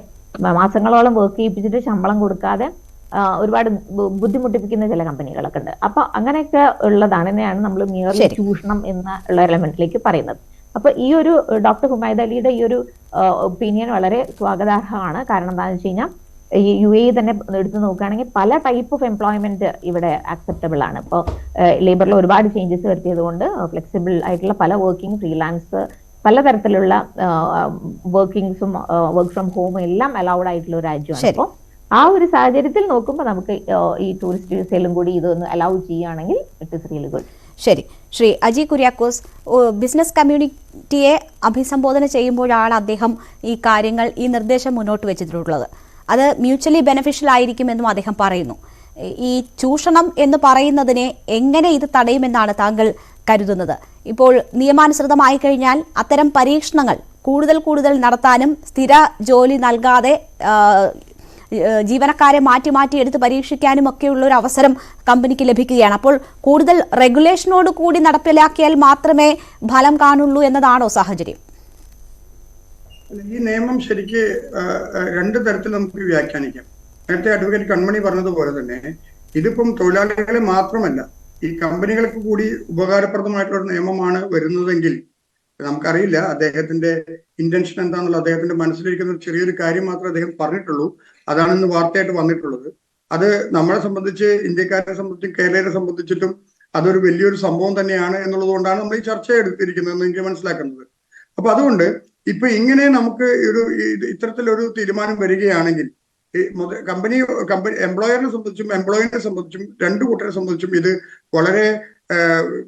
മാസങ്ങളോളം വർക്ക് ചെയ്യിപ്പിച്ചിട്ട് ശമ്പളം കൊടുക്കാതെ ഒരുപാട് ബുദ്ധിമുട്ടിപ്പിക്കുന്ന ചില കമ്പനികളൊക്കെ ഉണ്ട്. അപ്പൊ അങ്ങനെയൊക്കെ ഉള്ളതാണ് തന്നെയാണ് നമ്മൾ മിയർലി ചൂഷണം എന്നുള്ള എലമെന്റിലേക്ക് പറയുന്നത്. അപ്പൊ ഈ ഒരു ഡോക്ടർ ഹുമൈദ് അലിയുടെ ഈ ഒരു ഒപ്പീനിയൻ വളരെ സ്വാഗതാർഹമാണ്. കാരണം എന്താണെന്ന് വെച്ച് കഴിഞ്ഞാൽ ഈ UAE തന്നെ എടുത്ത് നോക്കുകയാണെങ്കിൽ പല ടൈപ്പ് ഓഫ് എംപ്ലോയ്മെന്റ് ഇവിടെ ആക്സെപ്റ്റബിൾ ആണ്. ഇപ്പോൾ ലേബറിൽ ഒരുപാട് ചേഞ്ചസ് വരുത്തിയത് കൊണ്ട് ഫ്ലെക്സിബിൾ ആയിട്ടുള്ള പല വർക്കിംഗ്, ഫ്രീലാൻസ്, പലതരത്തിലുള്ള വർക്കിംഗ്സും വർക്ക് ഫ്രം ഹോം എല്ലാം അലൗഡ് ആയിട്ടുള്ള ഒരു രാജ്യമാണ്. അപ്പോൾ ആ ഒരു സാഹചര്യത്തിൽ നോക്കുമ്പോൾ നമുക്ക് ഈ ടൂറിസ്റ്റ് വിസയിലും കൂടി ഇതൊന്ന് അലൗ ചെയ്യുകയാണെങ്കിൽ ഇറ്റ് ഇസ് റിയലി ഗുഡ്. ശരി, ശ്രീ അജി കുര്യാക്കോസ്, ബിസിനസ് കമ്മ്യൂണിറ്റിയെ അഭിസംബോധന ചെയ്യുമ്പോഴാണ് അദ്ദേഹം ഈ കാര്യങ്ങൾ, ഈ നിർദ്ദേശം മുന്നോട്ട് വെച്ചിട്ടുള്ളത്. അത് മ്യൂച്വലി ബെനഫിഷ്യൽ ആയിരിക്കുമെന്നും അദ്ദേഹം പറയുന്നു. ഈ ചൂഷണം എന്ന് പറയുന്നതിനെ എങ്ങനെ ഇത് തടയുമെന്നാണ് താങ്കൾ കരുതുന്നത്? ഇപ്പോൾ നിയമാനുസൃതമായി കഴിഞ്ഞാൽ അത്തരം പരീക്ഷണങ്ങൾ കൂടുതൽ നടത്താനും സ്ഥിര ജോലി നൽകാതെ ജീവനക്കാരെ മാറ്റി എടുത്ത് പരീക്ഷിക്കാനും ഒക്കെയുള്ള ഒരു അവസരം കമ്പനിക്ക് ലഭിക്കുകയാണ്. അപ്പോൾ കൂടുതൽ റെഗുലേഷനോട് കൂടി നടപ്പിലാക്കിയാൽ മാത്രമേ ഫലം കാണുള്ളൂ എന്നതാണോ സാഹചര്യം? ഈ നിയമം ശരിക്ക് രണ്ട് തരത്തിൽ നമുക്ക് വ്യാഖ്യാനിക്കാം. നേരത്തെ അഡ്വക്കേറ്റ് കൺമണി പറഞ്ഞതുപോലെ തന്നെ ഇതിപ്പം തൊഴിലാളികളെ മാത്രമല്ല, ഈ കമ്പനികൾക്ക് കൂടി ഉപകാരപ്രദമായിട്ടുള്ള നിയമമാണ് വരുന്നതെങ്കിൽ നമുക്കറിയില്ല അദ്ദേഹത്തിന്റെ ഇന്റൻഷൻ എന്താണെന്നുള്ള. അദ്ദേഹത്തിന്റെ മനസ്സിലിരിക്കുന്ന ഒരു ചെറിയൊരു കാര്യം മാത്രമേ അദ്ദേഹം പറഞ്ഞിട്ടുള്ളൂ. അതാണ് ഇന്ന് വാർത്തയായിട്ട് വന്നിട്ടുള്ളത്. അത് നമ്മളെ സംബന്ധിച്ച്, ഇന്ത്യക്കാരെ സംബന്ധിച്ചും കേരളീയരെ സംബന്ധിച്ചിട്ടും അതൊരു വലിയൊരു സംഭവം തന്നെയാണ് എന്നുള്ളത് കൊണ്ടാണ് നമ്മൾ ഈ ചർച്ച എടുത്തിരിക്കുന്നതെന്ന് എനിക്ക് മനസ്സിലാക്കുന്നത്. അപ്പൊ അതുകൊണ്ട് ഇപ്പൊ ഇങ്ങനെ നമുക്ക് ഇത്തരത്തിലൊരു തീരുമാനം വരികയാണെങ്കിൽ കമ്പനി എംപ്ലോയറിനെ സംബന്ധിച്ചും എംപ്ലോയിനെ സംബന്ധിച്ചും രണ്ടു കൂട്ടരെ സംബന്ധിച്ചും ഇത് വളരെ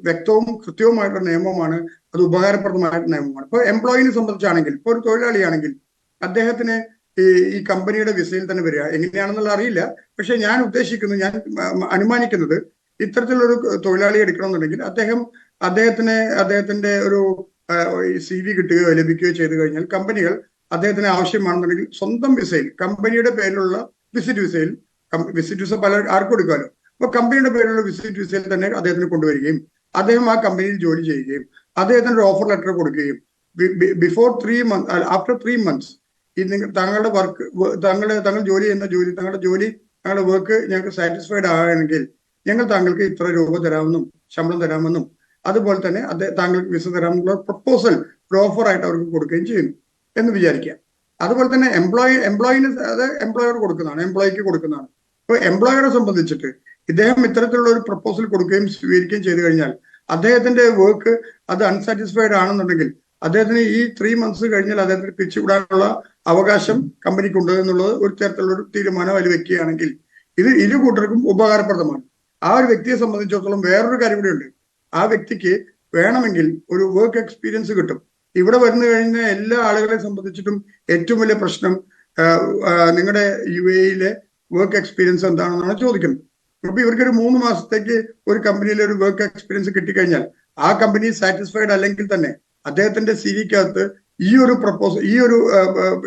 വ്യക്തവും കൃത്യവുമായിട്ടുള്ള നിയമമാണ്. അത് ഉപകാരപ്രദമായിട്ടുള്ള നിയമമാണ്. ഇപ്പൊ എംപ്ലോയിനെ സംബന്ധിച്ചാണെങ്കിൽ, ഇപ്പൊ ഒരു തൊഴിലാളിയാണെങ്കിൽ അദ്ദേഹത്തിന് ഈ കമ്പനിയുടെ വിസയിൽ തന്നെ വരിക. എങ്ങനെയാണെന്നുള്ള അറിയില്ല. പക്ഷെ ഞാൻ ഉദ്ദേശിക്കുന്നത്, ഞാൻ അനുമാനിക്കുന്നത്, ഇത്തരത്തിലൊരു തൊഴിലാളി എടുക്കണമെന്നുണ്ടെങ്കിൽ അദ്ദേഹത്തിന്റെ ഒരു CV കിട്ടുകയോ ലഭിക്കുകയോ ചെയ്തു കഴിഞ്ഞാൽ കമ്പനികൾ അദ്ദേഹത്തിന് ആവശ്യമാണെന്നുണ്ടെങ്കിൽ സ്വന്തം വിസയിൽ, കമ്പനിയുടെ പേരിലുള്ള വിസിറ്റ് വിസ പല ആർക്കും കൊടുക്കാമല്ലോ. അപ്പൊ കമ്പനിയുടെ പേരിലുള്ള വിസിറ്റ് വിസയിൽ തന്നെ അദ്ദേഹത്തിന് കൊണ്ടുവരികയും അദ്ദേഹം ആ കമ്പനിയിൽ ജോലി ചെയ്യുകയും അദ്ദേഹത്തിന് ഒരു ഓഫർ ലെറ്റർ കൊടുക്കുകയും ബിഫോർ 3 months, ആഫ്റ്റർ 3 months താങ്കളുടെ വർക്ക്, താങ്കൾ ജോലി ചെയ്യുന്ന താങ്കളുടെ വർക്ക് ഞങ്ങൾക്ക് സാറ്റിസ്ഫൈഡ് ആണെങ്കിൽ ഞങ്ങൾ താങ്കൾക്ക് ഇത്ര രൂപ തരാമെന്നും ശമ്പളം തരാമെന്നും അതുപോലെ തന്നെ താങ്കൾക്ക് വിസ തരാമെന്നുള്ള പ്രപ്പോസൽ, ഒരു ഓഫർ ആയിട്ട് അവർക്ക് കൊടുക്കുകയും ചെയ്യുന്നു എന്ന് വിചാരിക്കുക. അതുപോലെ തന്നെ എംപ്ലോയിന് അത് എംപ്ലോയർ കൊടുക്കുന്നതാണ്, എംപ്ലോയിക്ക് കൊടുക്കുന്നതാണ്. ഇപ്പൊ എംപ്ലോയറെ സംബന്ധിച്ചിട്ട് ഇദ്ദേഹം ഇത്തരത്തിലുള്ള ഒരു പ്രപ്പോസൽ കൊടുക്കുകയും സ്വീകരിക്കുകയും ചെയ്തു കഴിഞ്ഞാൽ അദ്ദേഹത്തിന്റെ വർക്ക് അത് അൺസാറ്റിസ്ഫൈഡ് ആണെന്നുണ്ടെങ്കിൽ അദ്ദേഹത്തിന് ഈ 3 months കഴിഞ്ഞാൽ അദ്ദേഹത്തിന് പിരിച്ചുവിടാനുള്ള അവകാശം കമ്പനിക്കുണ്ട് എന്നുള്ളത് ഒരു തരത്തിലുള്ള ഒരു തീരുമാനം അതിൽ വെക്കുകയാണെങ്കിൽ ഇത് ഇരു കൂട്ടർക്കും ഉപകാരപ്രദമാണ്. ആ ഒരു വ്യക്തിയെ സംബന്ധിച്ചിടത്തോളം വേറൊരു കാര്യം കൂടെ ഉണ്ട്. ആ വ്യക്തിക്ക് വേണമെങ്കിൽ ഒരു വർക്ക് എക്സ്പീരിയൻസ് കിട്ടും. ഇവിടെ വന്നു കഴിഞ്ഞ എല്ലാ ആളുകളെ സംബന്ധിച്ചിട്ടും ഏറ്റവും വലിയ പ്രശ്നം നിങ്ങളുടെ UAE വർക്ക് എക്സ്പീരിയൻസ് എന്താണെന്നാണ് ചോദിക്കുന്നത്. അപ്പൊ ഇവർക്കൊരു 3 മാസത്തേക്ക് ഒരു കമ്പനിയിൽ ഒരു വർക്ക് എക്സ്പീരിയൻസ് കിട്ടിക്കഴിഞ്ഞാൽ ആ കമ്പനി സാറ്റിസ്ഫൈഡ് അല്ലെങ്കിൽ തന്നെ അദ്ദേഹത്തിന്റെ CV-ക്കകത്ത് ഈ ഒരു പ്രപ്പോസൽ, ഈ ഒരു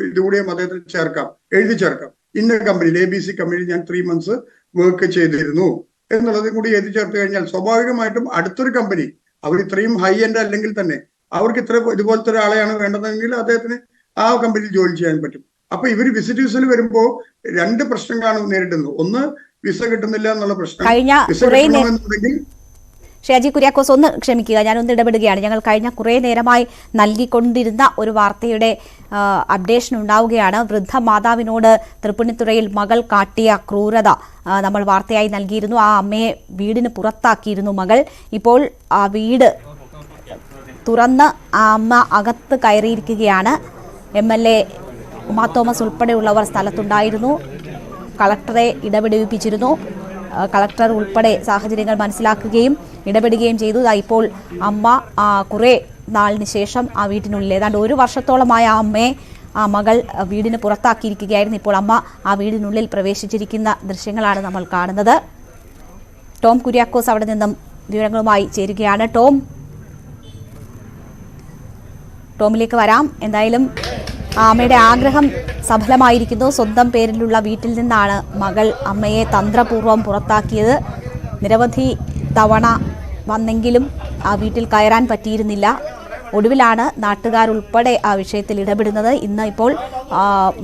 ഇതുകൂടിയും അദ്ദേഹത്തിന് എഴുതി ചേർക്കാം. ഇന്ന കമ്പനിയിൽ, ABC കമ്പനിയിൽ ഞാൻ 3 months വർക്ക് ചെയ്തിരുന്നു എന്നുള്ളതും കൂടി എഴുതി ചേർത്ത് കഴിഞ്ഞാൽ സ്വാഭാവികമായിട്ടും അടുത്തൊരു കമ്പനി, അവർ ഇത്രയും ഹൈ എൻഡ് അല്ലെങ്കിൽ തന്നെ അവർക്ക് ഇതുപോലത്തെ ഒരാളെയാണ് വേണ്ടതെങ്കിൽ അദ്ദേഹത്തിന് ആ കമ്പനിയിൽ ജോലി ചെയ്യാൻ പറ്റും. അപ്പൊ ഇവർ വിസിറ്റ് വിസയിൽ വരുമ്പോൾ 2 പ്രശ്നങ്ങളാണ് നേരിടുന്നത്. ഒന്ന്, വിസ കിട്ടുന്നില്ല എന്നുള്ള പ്രശ്നം. വിസ കിട്ടണമെന്നുണ്ടെങ്കിൽ ഷാജി കുര്യാക്കോസ്, ഒന്ന് ക്ഷമിക്കുക, ഞാനൊന്ന് ഇടപെടുകയാണ്. ഞങ്ങൾ കഴിഞ്ഞ കുറേ നേരമായി നൽകിക്കൊണ്ടിരുന്ന ഒരു വാർത്തയുടെ അപ്ഡേഷൻ ഉണ്ടാവുകയാണ്. വൃദ്ധ മാതാവിനോട് തൃപ്പൂണിത്തുറയിൽ മകൾ കാട്ടിയ ക്രൂരത നമ്മൾ വാർത്തയായി നൽകിയിരുന്നു. ആ അമ്മയെ വീടിന് പുറത്താക്കിയിരുന്നു മകൾ. ഇപ്പോൾ ആ വീട് തുറന്ന് ആ അമ്മ അകത്ത് കയറിയിരിക്കുകയാണ്. MLA ഉമാ തോമസ് ഉൾപ്പെടെയുള്ളവർ സ്ഥലത്തുണ്ടായിരുന്നു. കളക്ടറെ ഇടപെടിപ്പിച്ചിരുന്നു. കളക്ടർ ഉൾപ്പെടെ സാഹചര്യങ്ങൾ മനസ്സിലാക്കുകയും ഇടപെടുകയും ചെയ്തു. ഇപ്പോൾ അമ്മ കുറേ നാളിന് ശേഷം ആ വീട്ടിനുള്ളിൽ, ഏതാണ്ട് 1 വർഷത്തോളമായ ആ അമ്മയെ ആ മകൾ വീടിന് പുറത്താക്കിയിരിക്കുകയായിരുന്നു. ഇപ്പോൾ അമ്മ ആ വീടിനുള്ളിൽ പ്രവേശിച്ചിരിക്കുന്ന ദൃശ്യങ്ങളാണ് നമ്മൾ കാണുന്നത്. ടോം കുര്യാക്കോസ് അവിടെ നിന്നും വിവരങ്ങളുമായി ചേരുകയാണ്. ടോമിലേക്ക് വരാം. എന്തായാലും അമ്മയുടെ ആഗ്രഹം സഫലമായിരിക്കുന്നു. സ്വന്തം പേരിലുള്ള വീട്ടിൽ നിന്നാണ് മകൾ അമ്മയെ തന്ത്രപൂർവ്വം പുറത്താക്കിയത്. നിരവധി തവണ വന്നെങ്കിലും ആ വീട്ടിൽ കയറാൻ പറ്റിയിരുന്നില്ല. ഒടുവിലാണ് നാട്ടുകാരുൾപ്പെടെ ആ വിഷയത്തിൽ ഇടപെടുന്നത്. ഇന്ന് ഇപ്പോൾ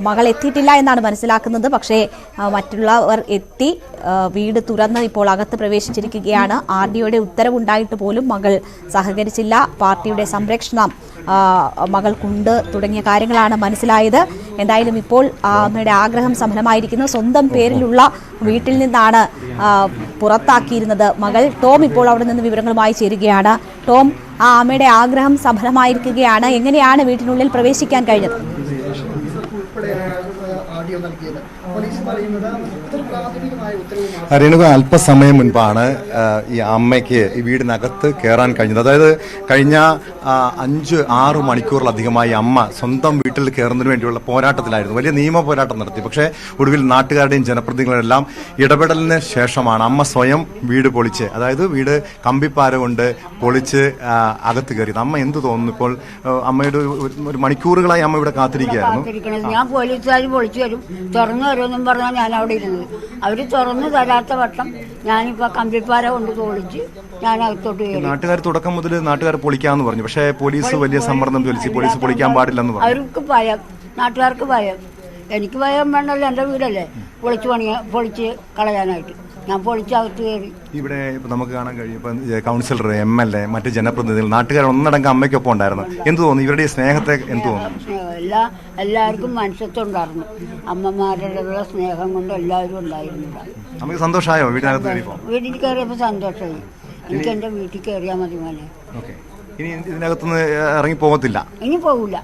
മകൾ എത്തിയിട്ടില്ല എന്നാണ് മനസ്സിലാക്കുന്നത്. പക്ഷേ മറ്റുള്ളവർ എത്തി വീട് തുറന്ന് ഇപ്പോൾ അകത്ത് പ്രവേശിച്ചിരിക്കുകയാണ്. RDOയുടെ ഉത്തരവുണ്ടായിട്ട് പോലും മകൾ സഹകരിച്ചില്ല. പാർട്ടിയുടെ സംരക്ഷണം മകൾക്കുണ്ട് തുടങ്ങിയ കാര്യങ്ങളാണ് മനസ്സിലായത്. എന്തായാലും ഇപ്പോൾ അമ്മയുടെ ആഗ്രഹം സഫലമായിരിക്കുന്നു. സ്വന്തം പേരിലുള്ള വീട്ടിൽ നിന്നാണ് പുറത്താക്കിയിരുന്നത് മകൾ. ടോം ഇപ്പോൾ അവിടെ നിന്ന് വിവരങ്ങളുമായി ചേരുകയാണ്. ടോം, ആ അമ്മയുടെ ആഗ്രഹം സഫലമായിരിക്കുകയാണ്. എങ്ങനെയാണ് വീട്ടിനുള്ളിൽ പ്രവേശിക്കാൻ കഴിഞ്ഞത്? രേണുക, അല്പസമയം മുൻപാണ് ഈ അമ്മയ്ക്ക് ഈ വീടിനകത്ത് കയറാൻ കഴിഞ്ഞത്. അതായത് കഴിഞ്ഞ 5-6 മണിക്കൂറിലധികമായി അമ്മ സ്വന്തം വീട്ടിൽ കയറുന്നതിന് വേണ്ടിയുള്ള പോരാട്ടത്തിലായിരുന്നു. വലിയ നിയമ പോരാട്ടം നടത്തി. പക്ഷേ ഒടുവിൽ നാട്ടുകാരുടെയും ജനപ്രതിനിധികളെല്ലാം ഇടപെടലിന് ശേഷമാണ് അമ്മ സ്വയം വീട് പൊളിച്ച്, അതായത് വീട് കമ്പിപ്പാര കൊണ്ട് പൊളിച്ച് അകത്ത് കയറിയത്. അമ്മ എന്ത് തോന്നുന്നു ഇപ്പോൾ? അമ്മയുടെ ഒരു മണിക്കൂറുകളായി അമ്മ ഇവിടെ കാത്തിരിക്കുകയായിരുന്നു. ഞാൻ പോലീസുകാർ പൊളിച്ചു വരും, തുറന്നു തരുമെന്നും പറഞ്ഞാൽ ഞാൻ അവിടെ ഇരുന്നത്. അവർ തുറന്നു തരാത്ത വട്ടം ഞാനിപ്പോൾ കമ്പിപ്പാര കൊണ്ട് തോളിച്ച് ഞാൻ അകത്തോട്ട് കയറി. നാട്ടുകാർ തുടക്കം മുതൽ നാട്ടുകാർ പൊളിക്കാന്ന് പറഞ്ഞു, പക്ഷേ പോലീസ് വലിയ സമ്മർദ്ദം ചെലുത്തി പോലീസ് പൊളിക്കാൻ പാടില്ലെന്ന് പറഞ്ഞു. അവർക്ക് ഭയം, നാട്ടുകാർക്ക് ഭയം. എനിക്ക് ഭയം വേണ്ടല്ലോ, എൻ്റെ വീടല്ലേ പൊളിച്ച് കളയാനായിട്ട്. ഞാൻ പൊളിച്ചകത്ത് കയറി. ഇവിടെ ഇപ്പൊ നമുക്ക് കാണാൻ കഴിയും, ഇപ്പൊ കൗൺസിലർ, MLA, മറ്റ് ജനപ്രതിനിധികൾ, നാട്ടുകാർ ഒന്നടങ്കം അമ്മയ്ക്കൊപ്പം ഉണ്ടായിരുന്നു. എന്ത് തോന്നുന്നു ഇവരുടെ ഈ സ്നേഹത്തെ? എന്ത് തോന്നുന്നു? എല്ലാവർക്കും മനുഷ്യത്വം ഉണ്ടായിരുന്നു. അമ്മമാരുടെ സ്നേഹം കൊണ്ട് എല്ലാവരും ഉണ്ടായിരുന്നു. നമുക്ക് സന്തോഷമായോ വീട്ടിനകത്ത് കയറിയപ്പോൾ? വീട്ടിൽ കയറിയപ്പോൾ സന്തോഷമായി. എനിക്ക് എൻ്റെ വീട്ടിൽ കയറിയാൽ മതി മോനെ. ഇനി ഇതിനകത്തുനിന്ന് ഇറങ്ങി പോകത്തില്ല? ഇനി പോകില്ല.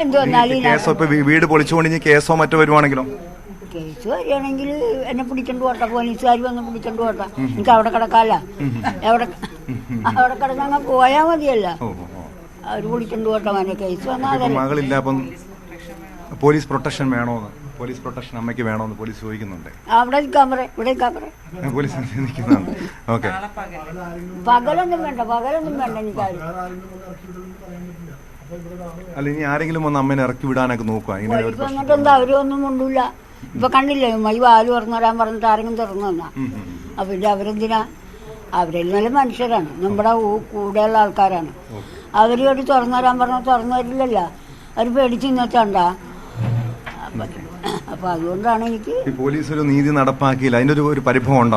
എന്ത് വന്നാലും കേസോ ഇപ്പൊ വീട് പൊളിച്ചുകൊണ്ട് ഇനി കേസോ മറ്റോ വരുവാണെങ്കിലോ? കേസ് വരികയാണെങ്കിൽ എന്നെ പിടിച്ചോണ്ട് പോട്ടെ, പോലീസുകാർ വന്ന് പിടിച്ചോണ്ട് പോട്ടെ. എനിക്ക് അവിടെ കിടക്കാല്ല. അവിടെ കിടന്നങ്ങ് പോയാൽ മതിയല്ല. അവർ വിളിച്ചോണ്ട് പോട്ടെ മോനെ. കേസ് വന്നാൽ മകളില്ല, അപ്പം പോലീസ് പ്രൊട്ടക്ഷൻ വേണോന്ന്, പോലീസ് പ്രൊട്ടക്ഷൻ അമ്മയ്ക്ക് വേണോന്ന് പോലീസ് ചോദിക്കുന്നുണ്ട്. അവിടെ ഇവിടെ പോലീസ് നിൽക്കുന്നുണ്ട്. ഓക്കെ, പകലൊന്നും വേണ്ട എനിക്കാരും. അല്ല, ഇനി ആരെങ്കിലും വന്ന് അമ്മേനെ ഇറക്കി വിടാനൊക്കെ നോക്കുക. വന്നിട്ട് എന്താ അവരൊന്നും കൊണ്ടൂല. ഇപ്പൊ കണ്ടില്ലേ, ഈ വാല് തുറന്നു തരാൻ പറഞ്ഞിട്ട് ആരെങ്കിലും തുറന്നു തന്നാ? അപ്പൊ പിന്നെ അവരെന്തിനാ? അവരെല്ലാം നല്ല മനുഷ്യരാണ്, നമ്മുടെ കൂടെയുള്ള ആൾക്കാരാണ്. അവരോട് തുറന്നു തരാൻ പറഞ്ഞാൽ തുറന്നു തരില്ലല്ലോ. അവർ പേടിച്ച് നിന്നിട്ടാണ്ടാ. അപ്പൊ അതുകൊണ്ടാണ് എനിക്ക് പോലീസ് ഒരു നീതി നടപ്പാക്കിയില്ല, അതിന്റെ ഒരു പരിഭവം ഉണ്ട്.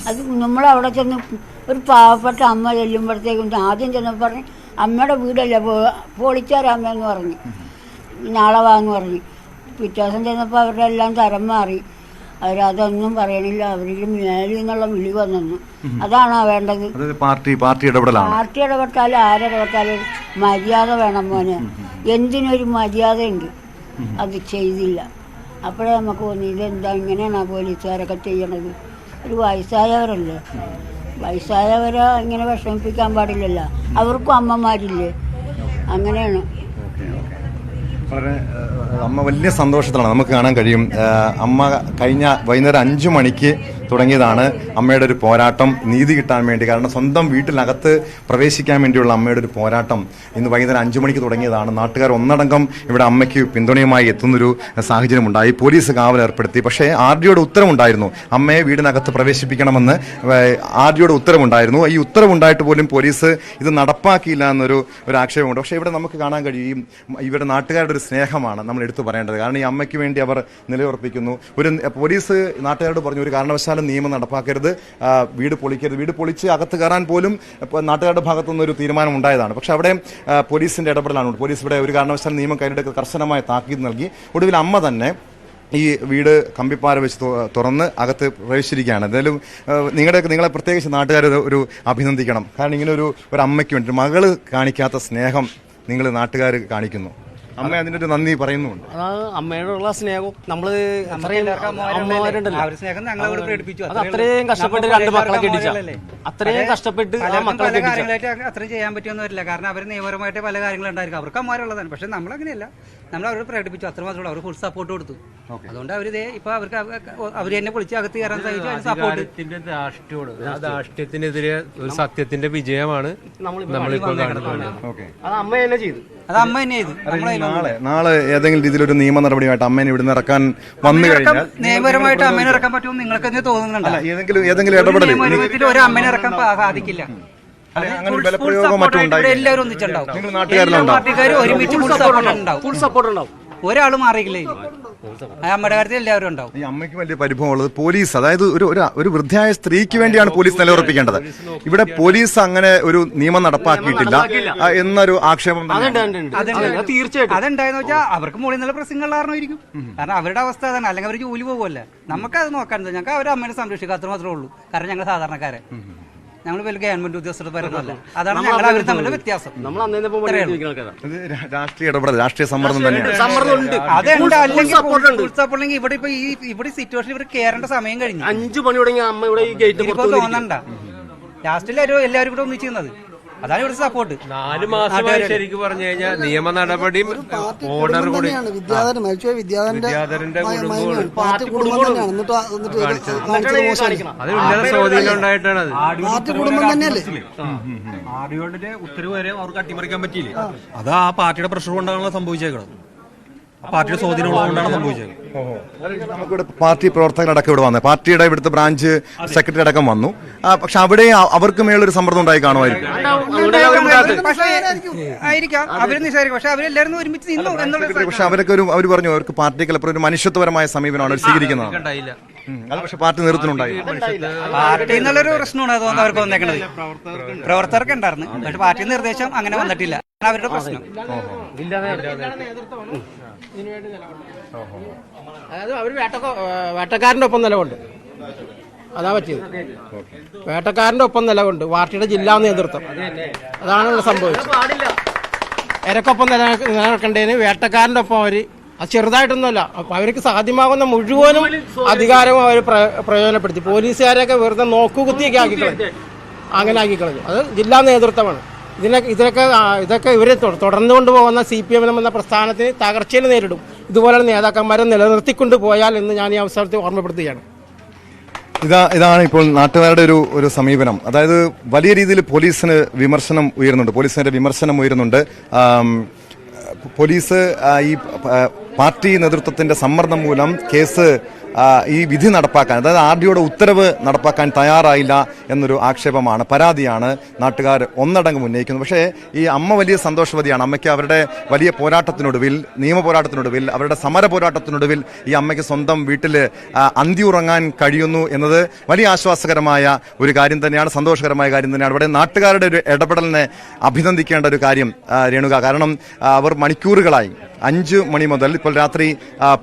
അത് നമ്മളവിടെ ചെന്ന് ഒരു പാവപ്പെട്ട അമ്മ ചെല്ലുമ്പോഴത്തേക്കും ആദ്യം ചെന്നപ്പോൾ പറഞ്ഞ് അമ്മയുടെ വീടല്ലേ പൊളിച്ചാരാമ്മയെന്ന് പറഞ്ഞ്, നാളെ വാന്ന് പറഞ്ഞ്. പിറ്റേ ദിവസം ചെന്നപ്പോൾ അവരുടെ എല്ലാം തരം മാറി. അവരതൊന്നും പറയണില്ല. അവരിൽ മേലിൽ നിന്നുള്ള വിളി വന്നു. അതാണോ വേണ്ടത്? പാർട്ടി ഇടപെട്ടാലും ആരിടപെട്ടാലും മര്യാദ വേണം മോനെ. എന്തിനൊരു മര്യാദയുണ്ട്, അത് ചെയ്തില്ല. അപ്പോഴേ നമുക്ക് തോന്നി ഇതെന്താ ഇങ്ങനെയാണ് പോലീസുകാരൊക്കെ ചെയ്യണത്. ഒരു വയസ്സായവരല്ലേ, വയസ്സായവരെ ഇങ്ങനെ വിഷമിപ്പിക്കാൻ പാടില്ലല്ലോ. അവർക്കും അമ്മമാരില്ലേ, അങ്ങനെയാണ്. അമ്മ വലിയ സന്തോഷത്തിലാണ്, നമുക്ക് കാണാൻ കഴിയും. അമ്മ കഴിഞ്ഞ വൈകുന്നേരം 5 മണിക്ക് തുടങ്ങിയതാണ് അമ്മയുടെ ഒരു പോരാട്ടം, നീതി കിട്ടാൻ വേണ്ടി. കാരണം സ്വന്തം വീട്ടിനകത്ത് പ്രവേശിക്കാൻ വേണ്ടിയുള്ള അമ്മയുടെ ഒരു പോരാട്ടം ഇന്ന് വൈകുന്നേരം 5 മണിക്ക് തുടങ്ങിയതാണ്. നാട്ടുകാർ ഒന്നടങ്കം ഇവിടെ അമ്മയ്ക്ക് പിന്തുണയുമായി എത്തുന്നൊരു സാഹചര്യമുണ്ടായി. പോലീസ് കാവൽ ഏർപ്പെടുത്തി. പക്ഷേ RDOയുടെ ഉത്തരവുണ്ടായിരുന്നു, അമ്മയെ വീടിനകത്ത് പ്രവേശിപ്പിക്കണമെന്ന് RDOയുടെ ഉത്തരവുണ്ടായിരുന്നു. ഈ ഉത്തരവുണ്ടായിട്ട് പോലും പോലീസ് ഇത് നടപ്പാക്കിയില്ല എന്നൊരു ആക്ഷേപമുണ്ട്. പക്ഷേ ഇവിടെ നമുക്ക് കാണാൻ കഴിയും ഇവരുടെ നാട്ടുകാരുടെ ഒരു സ്നേഹമാണ് നമ്മൾ എടുത്തു പറയേണ്ടത്. കാരണം ഈ അമ്മയ്ക്ക് വേണ്ടി അവർ നിലയുറപ്പിക്കുന്നു. പോലീസ് നാട്ടുകാരോട് പറഞ്ഞു, ഒരു കാരണവശാലും നിയമം നടപ്പാക്കരുത്, വീട് പൊളിക്കരുത്. വീട് പൊളിച്ച് അകത്ത് കയറാൻ പോലും നാട്ടുകാരുടെ ഭാഗത്തുനിന്ന് ഒരു തീരുമാനം ഉണ്ടായതാണ്. പക്ഷെ അവിടെ പോലീസിന്റെ ഇടപെടലാണ്. പോലീസ് ഇവിടെ ഒരു കാരണവശാലും നിയമം കയ്യിലെടുത്ത് കർശനമായ താക്കീത് നൽകി. ഒടുവിൽ അമ്മ തന്നെ ഈ വീട് കമ്പിപ്പാര വെച്ച് തുറന്ന് അകത്ത് പ്രവേശിച്ചിരിക്കുകയാണ്. എന്തായാലും നിങ്ങളെ പ്രത്യേകിച്ച് നാട്ടുകാർ ഒരു അഭിനന്ദിക്കണം. കാരണം ഇങ്ങനെ ഒരു അമ്മയ്ക്ക് വേണ്ടി മകള് കാണിക്കാത്ത സ്നേഹം നിങ്ങൾ നാട്ടുകാർ കാണിക്കുന്നു. അമ്മ അതിന്റെ ഒരു നന്ദി പറയുന്നുണ്ട്. അമ്മയോടുള്ള സ്നേഹവും നമ്മള് അമ്മമാരുണ്ടല്ലോ, അത്രയും കഷ്ടപ്പെട്ട് 2 മക്കളെ കെട്ടിച്ച, അത്രയും കഷ്ടപ്പെട്ട് അത്രയും ചെയ്യാൻ പറ്റുമെന്ന് വരില്ല. കാരണം അവർ നിയമപരമായിട്ട് പല കാര്യങ്ങളും ഉണ്ടായിരിക്കും. അവർക്ക് അമ്മമാരുള്ളതാണ്. പക്ഷെ നമ്മളങ്ങനെയല്ല, നമ്മൾ അവരോട് പ്രകടിപ്പിച്ചു, അത്ര മാത്രമേ അവർ ഫുൾ സപ്പോർട്ട് കൊടുത്തു. അതുകൊണ്ട് അവരിതേ ഇപ്പൊ അവർക്ക് അവർ തന്നെ പൊളിച്ച് അകത്ത് കയറാൻ സാധിച്ചു. സപ്പോർട്ടിന്റെ ധാർഷ്ട്യത്തിനെതിരെ ഒരു സത്യത്തിന്റെ വിജയമാണ് നമ്മളിപ്പോൾ കാണുന്നത്. അത് അമ്മ തന്നെ ചെയ്തു. നാളെ ഏതെങ്കിലും രീതിയിലൊരു നിയമ നടപടിയായിട്ട് അമ്മേനെ ഇവിടുന്ന് ഇറക്കാൻ വന്നു കഴിഞ്ഞാൽ നിയമപരമായിട്ട് അമ്മേനെ ഇറക്കാൻ പറ്റുമെന്ന് നിങ്ങൾക്ക് തന്നെ തോന്നുന്നുണ്ടോ? ഏതെങ്കിലും ഇടപെടൽ ഒരു അമ്മേനെ ഇറക്കാൻ സാധിക്കില്ല. എല്ലാവരും ഒന്നിച്ചുണ്ടാവും. പാർട്ടിക്കാർ ഒരുമിച്ച് ഫുൾ സപ്പോർട്ട് ഉണ്ടാവും. ഒരാൾ മാറിയില്ലേ, അമ്മയുടെ കാര്യത്തിൽ എല്ലാവരും ഉണ്ടാവും. ഈ അമ്മയ്ക്ക് വലിയ പരിഭവമുള്ളത് പോലീസ്, അതായത് ഒരു വൃദ്ധയായ സ്ത്രീക്ക് വേണ്ടിയാണ് പോലീസ് നിലയുറപ്പിക്കേണ്ടത്. ഇവിടെ പോലീസ് അങ്ങനെ ഒരു നിയമം നടപ്പാക്കിയിട്ടില്ല എന്നൊരു ആക്ഷേപം തീർച്ചയായിട്ടും അതെന്തായെന്ന് വെച്ചാൽ അവർക്ക് മുകളിൽ നിന്നുള്ള പ്രശ്നങ്ങൾ കാരണമായിരിക്കും. കാരണം അവരുടെ അവസ്ഥ അതാണ്. അല്ലെങ്കിൽ അവർ ജോലി പോകുമല്ലേ. നമുക്കത് നോക്കാൻ ഞങ്ങൾക്ക് അവരുടെ അമ്മേനെ സംരക്ഷിക്കുക, അത്ര മാത്രമേ ഉള്ളൂ. കാരണം ഞങ്ങൾ സാധാരണക്കാരെ, ഞങ്ങൾ വലിയ ഗവൺമെന്റ് ഉദ്യോഗസ്ഥർ വരുന്നതല്ല. അതാണ് ഞങ്ങൾ അവർ തമ്മിലുള്ള വ്യത്യാസം. രാഷ്ട്രീയ ഇടപെടൽ, രാഷ്ട്രീയ സമ്മർദ്ദം ഉണ്ട്. അതുണ്ട്. അല്ലെങ്കിൽ സപ്പോർട്ടില്ലെങ്കിൽ ഇവിടെ സിറ്റുവേഷൻ ഇവർ കയറേണ്ട സമയം കഴിഞ്ഞു. 5 മണി തുടങ്ങി അമ്മ ഇവിടെ ഈ ഗേറ്റ് തോന്നണ്ട. ലാസ്റ്റിൽ എല്ലാവരും കൂടെ ഒന്നിച്ചിരുന്നത്. അതാണ് ഇവിടെ സപ്പോർട്ട്. 4 മാസമായി ശരിക്കും പറഞ്ഞു കഴിഞ്ഞാൽ നിയമ നടപടിയും ഓർഡർ കൂടി വിദ്യാധരന്റെ അത് ഉന്നത സ്വാധീനം ഉണ്ടായിട്ടാണ്. RDOയുടെ ഉത്തരവ് വരെ അവർക്ക് അട്ടിമറിക്കാൻ പറ്റിയില്ലേ? അത് ആ പാർട്ടിയുടെ പ്രഷർ കൊണ്ടാണല്ലോ സംഭവിച്ചേക്കണം. പാർട്ടിയുടെ സ്വാധീനമുള്ളതുകൊണ്ടാണ് സംഭവിച്ചത്. നമുക്കിവിടെ പാർട്ടി പ്രവർത്തകരടക്കം ഇവിടെ വന്നത്, പാർട്ടിയുടെ ഇവിടുത്തെ ബ്രാഞ്ച് സെക്രട്ടറി അടക്കം വന്നു. പക്ഷെ അവിടെ അവർക്ക് മേളൊരു സമ്മർദ്ദം ഉണ്ടായി കാണുമായിരിക്കും. പക്ഷേ ആയിരിക്കാം, അവര് നിസ്സാരിക്കും. പക്ഷെ അവരെല്ലാവരും ഒരുമിച്ച് നിന്നു എന്നുള്ള. പക്ഷെ അവരൊക്കെ അവർ പറഞ്ഞു അവർക്ക് പാർട്ടിക്ക് ഒരു മനുഷ്യത്വപരമായ സമീപനമാണ് അവർ സ്വീകരിക്കുന്നത്. അത് പക്ഷെ പാർട്ടി നേതൃത്വത്തിനുണ്ടായി. പാർട്ടി എന്നുള്ളൊരു പ്രശ്നമാണ് അതുകൊണ്ട് അവർക്ക് വന്നേക്കണത്. പ്രവർത്തകർക്ക് ഉണ്ടായിരുന്നു, പക്ഷെ പാർട്ടി നിർദ്ദേശം അങ്ങനെ വന്നിട്ടില്ല. അവരുടെ പ്രശ്നം അതായത് അവര് വേട്ടക്കാരന്റെ ഒപ്പം നിലകൊണ്ട്, അതാ പറ്റിയത്. വേട്ടക്കാരന്റെ ഒപ്പം നിലകൊണ്ട് പാർട്ടിയുടെ ജില്ലാ നേതൃത്വം, അതാണ് സംഭവിച്ചത്. ഇരക്കൊപ്പം നിലനിൽക്കേണ്ടതിന് വേട്ടക്കാരന്റെ ഒപ്പം അവര്, അത് ചെറുതായിട്ടൊന്നുമല്ല, അപ്പൊ അവർക്ക് സാധ്യമാകുന്ന മുഴുവനും അധികാരവും അവർ പ്രയോജനപ്പെടുത്തി. പോലീസുകാരെയൊക്കെ വെറുതെ നോക്കുകുത്തിയൊക്കെ ആക്കിക്കളഞ്ഞു, അങ്ങനെ ആക്കിക്കളഞ്ഞു. അത് ജില്ലാ നേതൃത്വമാണ്. ഇതൊക്കെ ഇവരെ തുടർന്നുകൊണ്ട് പോകുന്ന CPM എന്ന പ്രസ്ഥാനത്തിന് തകർച്ചയിൽ നേരിടും. ഇതുപോലെയുള്ള നേതാക്കന്മാരെ നിലനിർത്തിക്കൊണ്ട് പോയാൽ എന്ന് ഞാൻ ഈ അവസരത്തിൽ ഓർമ്മപ്പെടുത്തുകയാണ്. ഇതാണ് ഇപ്പോൾ നാട്ടുകാരുടെ ഒരു സമീപനം. അതായത് വലിയ രീതിയിൽ പോലീസിന് വിമർശനം ഉയരുന്നുണ്ട്. പോലീസ് ഈ പാർട്ടി നേതൃത്വത്തിന്റെ സമ്മർദ്ദം മൂലം കേസ് ഈ വിധി നടപ്പാക്കാൻ, അതായത് RDOയുടെ ഉത്തരവ് നടപ്പാക്കാൻ തയ്യാറായില്ല എന്നൊരു ആക്ഷേപമാണ്, പരാതിയാണ് നാട്ടുകാർ ഒന്നടങ്കം ഉന്നയിക്കുന്നത്. പക്ഷേ ഈ അമ്മ വലിയ സന്തോഷവതിയാണ്. അമ്മയ്ക്ക് അവരുടെ വലിയ പോരാട്ടത്തിനൊടുവിൽ, നിയമ പോരാട്ടത്തിനൊടുവിൽ, അവരുടെ സമര പോരാട്ടത്തിനൊടുവിൽ ഈ അമ്മയ്ക്ക് സ്വന്തം വീട്ടിൽ അന്തിയുറങ്ങാൻ കഴിയുന്നു എന്നത് വലിയ ആശ്വാസകരമായ ഒരു കാര്യം തന്നെയാണ്, സന്തോഷകരമായ കാര്യം തന്നെയാണ്. ഇവിടെ നാട്ടുകാരുടെ ഒരു ഇടപെടലിനെ അഭിനന്ദിക്കേണ്ട ഒരു കാര്യം രേണുക. കാരണം അവർ മണിക്കൂറുകളായി 5 മണി മുതൽ ഇപ്പോൾ രാത്രി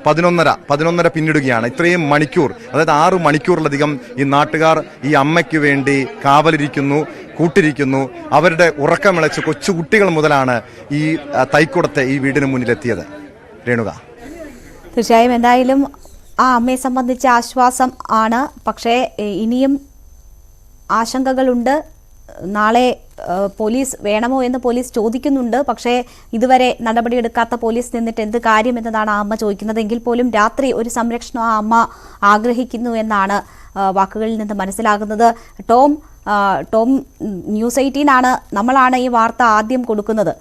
11:30 പിന്നിടുകയാണ്. ഇത്രയും മണിക്കൂർ, അതായത് 6 മണിക്കൂറിലധികം ഈ നാട്ടുകാർ ഈ അമ്മയ്ക്ക് വേണ്ടി കാവലിരിക്കുന്നു, കൂട്ടിരിക്കുന്നു. അവരുടെ ഉറക്കമിളച്ച് കൊച്ചുകുട്ടികൾ മുതലാണ് ഈ തൈക്കുടത്തെ ഈ വീടിന് മുന്നിലെത്തിയത്. രേണുക, തീർച്ചയായും എന്തായാലും ആ അമ്മയെ സംബന്ധിച്ച ആശ്വാസം ആണ്. പക്ഷേ ഇനിയും ആശങ്കകളുണ്ട്. നാളെ പോലീസ് വേണമോ എന്ന് പോലീസ് ചോദിക്കുന്നുണ്ട്. പക്ഷേ ഇതുവരെ നടപടിയെടുക്കാത്ത പോലീസ് നിന്നിട്ട് എന്ത് കാര്യം എന്നതാണ് ആ അമ്മ ചോദിക്കുന്നത്. എങ്കിൽ പോലും രാത്രി ഒരു സംരക്ഷണം ആ അമ്മ ആഗ്രഹിക്കുന്നു എന്നാണ് വാക്കുകളിൽ നിന്ന് മനസ്സിലാകുന്നത്. ടോം ന്യൂസ് 18 നമ്മളാണ് ഈ വാർത്ത ആദ്യം കൊടുക്കുന്നത്.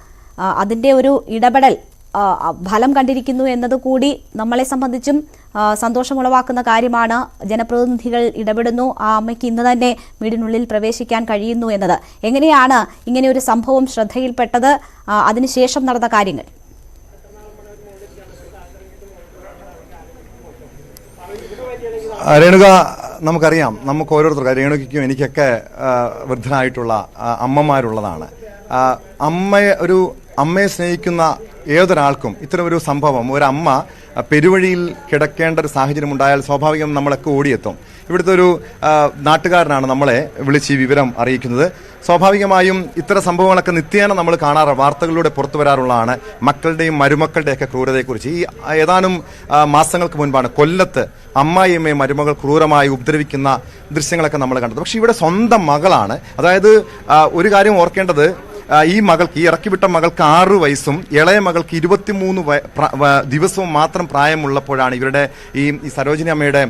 അതിൻ്റെ ഒരു ഇടപെടൽ ഫലം കണ്ടിരിക്കുന്നു എന്നത് കൂടി നമ്മളെ സംബന്ധിച്ചും സന്തോഷമുളവാക്കുന്ന കാര്യമാണ്. ജനപ്രതിനിധികൾ ഇടപെടുന്നു, ആ അമ്മയ്ക്ക് ഇന്ന് തന്നെ വീടിനുള്ളിൽ പ്രവേശിക്കാൻ കഴിയുന്നു എന്നത്. എങ്ങനെയാണ് ഇങ്ങനെ ഒരു സംഭവം ശ്രദ്ധയിൽപ്പെട്ടത്? അതിനുശേഷം നടന്ന കാര്യങ്ങൾ? രേണുക, നമുക്കറിയാം, നമുക്ക് ഓരോരുത്തർക്കും, രേണുകയ്ക്കും എനിക്കൊക്കെ വൃദ്ധരായിട്ടുള്ള അമ്മമാരുള്ളതാണ്. അമ്മയെ സ്നേഹിക്കുന്ന ഏതൊരാൾക്കും ഇത്തരം ഒരു സംഭവം, ഒരമ്മ പെരുവഴിയിൽ കിടക്കേണ്ട ഒരു സാഹചര്യം ഉണ്ടായാൽ സ്വാഭാവികം നമ്മളൊക്കെ ഓടിയെത്തും. ഇവിടുത്തെ ഒരു നാട്ടുകാരനാണ് നമ്മളെ വിളിച്ച് ഈ വിവരം അറിയിക്കുന്നത്. സ്വാഭാവികമായും ഇത്തരം സംഭവങ്ങളൊക്കെ നിത്യേന നമ്മൾ വാർത്തകളിലൂടെ പുറത്തു വരാറുള്ളതാണ്. മക്കളുടെയും മരുമക്കളുടെയൊക്കെ ക്രൂരതയെക്കുറിച്ച് ഈ ഏതാനും മാസങ്ങൾക്ക് മുൻപാണ് കൊല്ലത്ത് അമ്മായിയമ്മയെ മരുമകൾ ക്രൂരമായി ഉപദ്രവിക്കുന്ന ദൃശ്യങ്ങളൊക്കെ നമ്മൾ കണ്ടത്. പക്ഷെ ഇവിടെ സ്വന്തം മകളാണ്. അതായത് ഒരു കാര്യം ഓർക്കേണ്ടത്, ഈ ഇറക്കിവിട്ട മകൾക്ക് 6 വയസ്സും ഇളയ മകൾക്ക് 23 ദിവസവും മാത്രം പ്രായമുള്ളപ്പോഴാണ് ഇവരുടെ ഈ സരോജിനി അമ്മയുടെ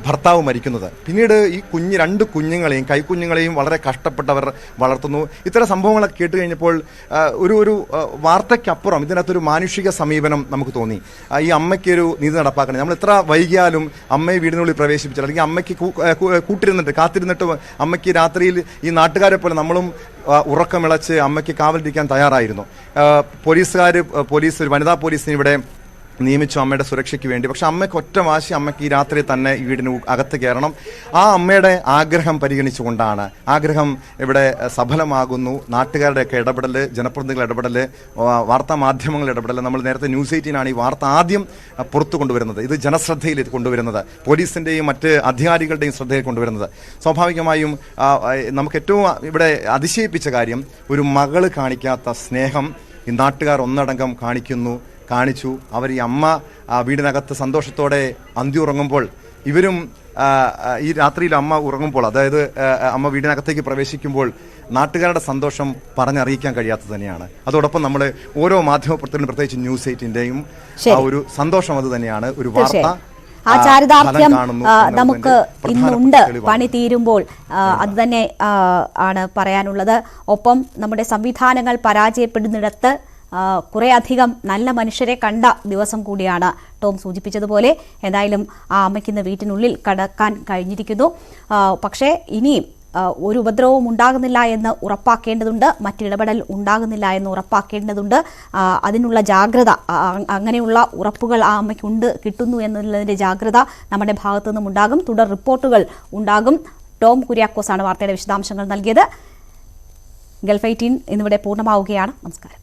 ഭർത്താവ് മരിക്കുന്നത്. പിന്നീട് ഈ 2 കുഞ്ഞുങ്ങളെയും കൈക്കുഞ്ഞുങ്ങളെയും വളരെ കഷ്ടപ്പെട്ടവർ വളർത്തുന്നു. ഇത്തരം സംഭവങ്ങളൊക്കെ കേട്ട് കഴിഞ്ഞപ്പോൾ ഒരു വാർത്തയ്ക്കപ്പുറം ഇതിനകത്തൊരു മാനുഷിക സമീപനം നമുക്ക് തോന്നി. ഈ അമ്മയ്ക്കൊരു നീതി നടപ്പാക്കണം. നമ്മൾ എത്ര വൈകിയാലും അമ്മയെ വീടിനുള്ളിൽ പ്രവേശിപ്പിച്ചാൽ, അല്ലെങ്കിൽ അമ്മയ്ക്ക് കാത്തിരുന്നിട്ട് അമ്മയ്ക്ക് രാത്രിയിൽ ഈ നാട്ടുകാരെ പോലെ നമ്മളും ഉറക്കമിളച്ച് അമ്മയ്ക്ക് കാവലിരിക്കാൻ തയ്യാറായിരുന്നു. ഒരു വനിതാ പോലീസിനെ ഇവിടെ നിയമിച്ചു അമ്മയുടെ സുരക്ഷയ്ക്ക് വേണ്ടി. പക്ഷെ അമ്മയ്ക്ക് ഒറ്റ വാശി, അമ്മയ്ക്ക് ഈ രാത്രി തന്നെ ഈ വീടിന് അകത്ത് കയറണം. ആ അമ്മയുടെ ആഗ്രഹം പരിഗണിച്ചുകൊണ്ടാണ്, ആഗ്രഹം ഇവിടെ സഫലമാകുന്നു. നാട്ടുകാരുടെയൊക്കെ ഇടപെടൽ, ജനപ്രതിനിധികളുടെ ഇടപെടൽ, വാർത്താ മാധ്യമങ്ങളുടെ ഇടപെടൽ. നമ്മൾ നേരത്തെ ന്യൂസ് 18 ഈ വാർത്ത ആദ്യം പുറത്തു കൊണ്ടുവരുന്നത്, ഇത് ജനശ്രദ്ധയിൽ കൊണ്ടുവരുന്നത്, പോലീസിന്റെയും മറ്റ് അധികാരികളുടെയും ശ്രദ്ധയിൽ കൊണ്ടുവരുന്നത്. സ്വാഭാവികമായും നമുക്ക് ഏറ്റവും ഇവിടെ അതിശയിപ്പിച്ച കാര്യം, ഒരു മകള് കാണിക്കാത്ത സ്നേഹം ഈ നാട്ടുകാർ ഒന്നടങ്കം കാണിച്ചു. അവർ ഈ അമ്മ വീടിനകത്ത് സന്തോഷത്തോടെ അന്തി ഉറങ്ങുമ്പോൾ, ഇവരും ഈ രാത്രിയിൽ അമ്മ ഉറങ്ങുമ്പോൾ, അതായത് അമ്മ വീടിനകത്തേക്ക് പ്രവേശിക്കുമ്പോൾ നാട്ടുകാരുടെ സന്തോഷം പറഞ്ഞറിയിക്കാൻ കഴിയാത്തത് തന്നെയാണ്. അതോടൊപ്പം നമ്മൾ ഓരോ മാധ്യമപ്രവർത്തകരും, പ്രത്യേകിച്ച് ന്യൂസ് 18-ന്റെയും ആ ഒരു സന്തോഷം അത് തന്നെയാണ്. ഒരു വാർത്ത, ആ ചാരിതാർത്ഥ്യം നമുക്ക് ഇന്നുണ്ട്. പണി തീരുമ്പോൾ അത് തന്നെ ആണ് പറയാനുള്ളത്. ഒപ്പം നമ്മുടെ സംവിധാനങ്ങൾ പരാജയപ്പെടുന്നിടത്ത് കുറേ അധികം നല്ല മനുഷ്യരെ കണ്ട ദിവസം കൂടിയാണ് ടോം സൂചിപ്പിച്ചതുപോലെ. എന്തായാലും ആ അമ്മയ്ക്ക് ഇന്ന് വീട്ടിനുള്ളിൽ കടക്കാൻ കഴിഞ്ഞിരിക്കുന്നു. പക്ഷേ ഇനിയും ഒരു ഉപദ്രവവും ഉണ്ടാകുന്നില്ല എന്ന് ഉറപ്പാക്കേണ്ടതുണ്ട്, മറ്റിടപെടൽ ഉണ്ടാകുന്നില്ല എന്ന് ഉറപ്പാക്കേണ്ടതുണ്ട്. അതിനുള്ള ജാഗ്രത, അങ്ങനെയുള്ള ഉറപ്പുകൾ ആ അമ്മയ്ക്കുണ്ട്, കിട്ടുന്നു എന്നുള്ളതിൻ്റെ ജാഗ്രത നമ്മുടെ ഭാഗത്തു നിന്നും ഉണ്ടാകും. തുടർ റിപ്പോർട്ടുകൾ ഉണ്ടാകും. ടോം കുര്യാക്കോസാണ് വാർത്തയുടെ വിശദാംശങ്ങൾ നൽകിയത്. ഗൾഫ് 18 ഇന്നിവിടെ പൂർണ്ണമാവുകയാണ്. നമസ്കാരം.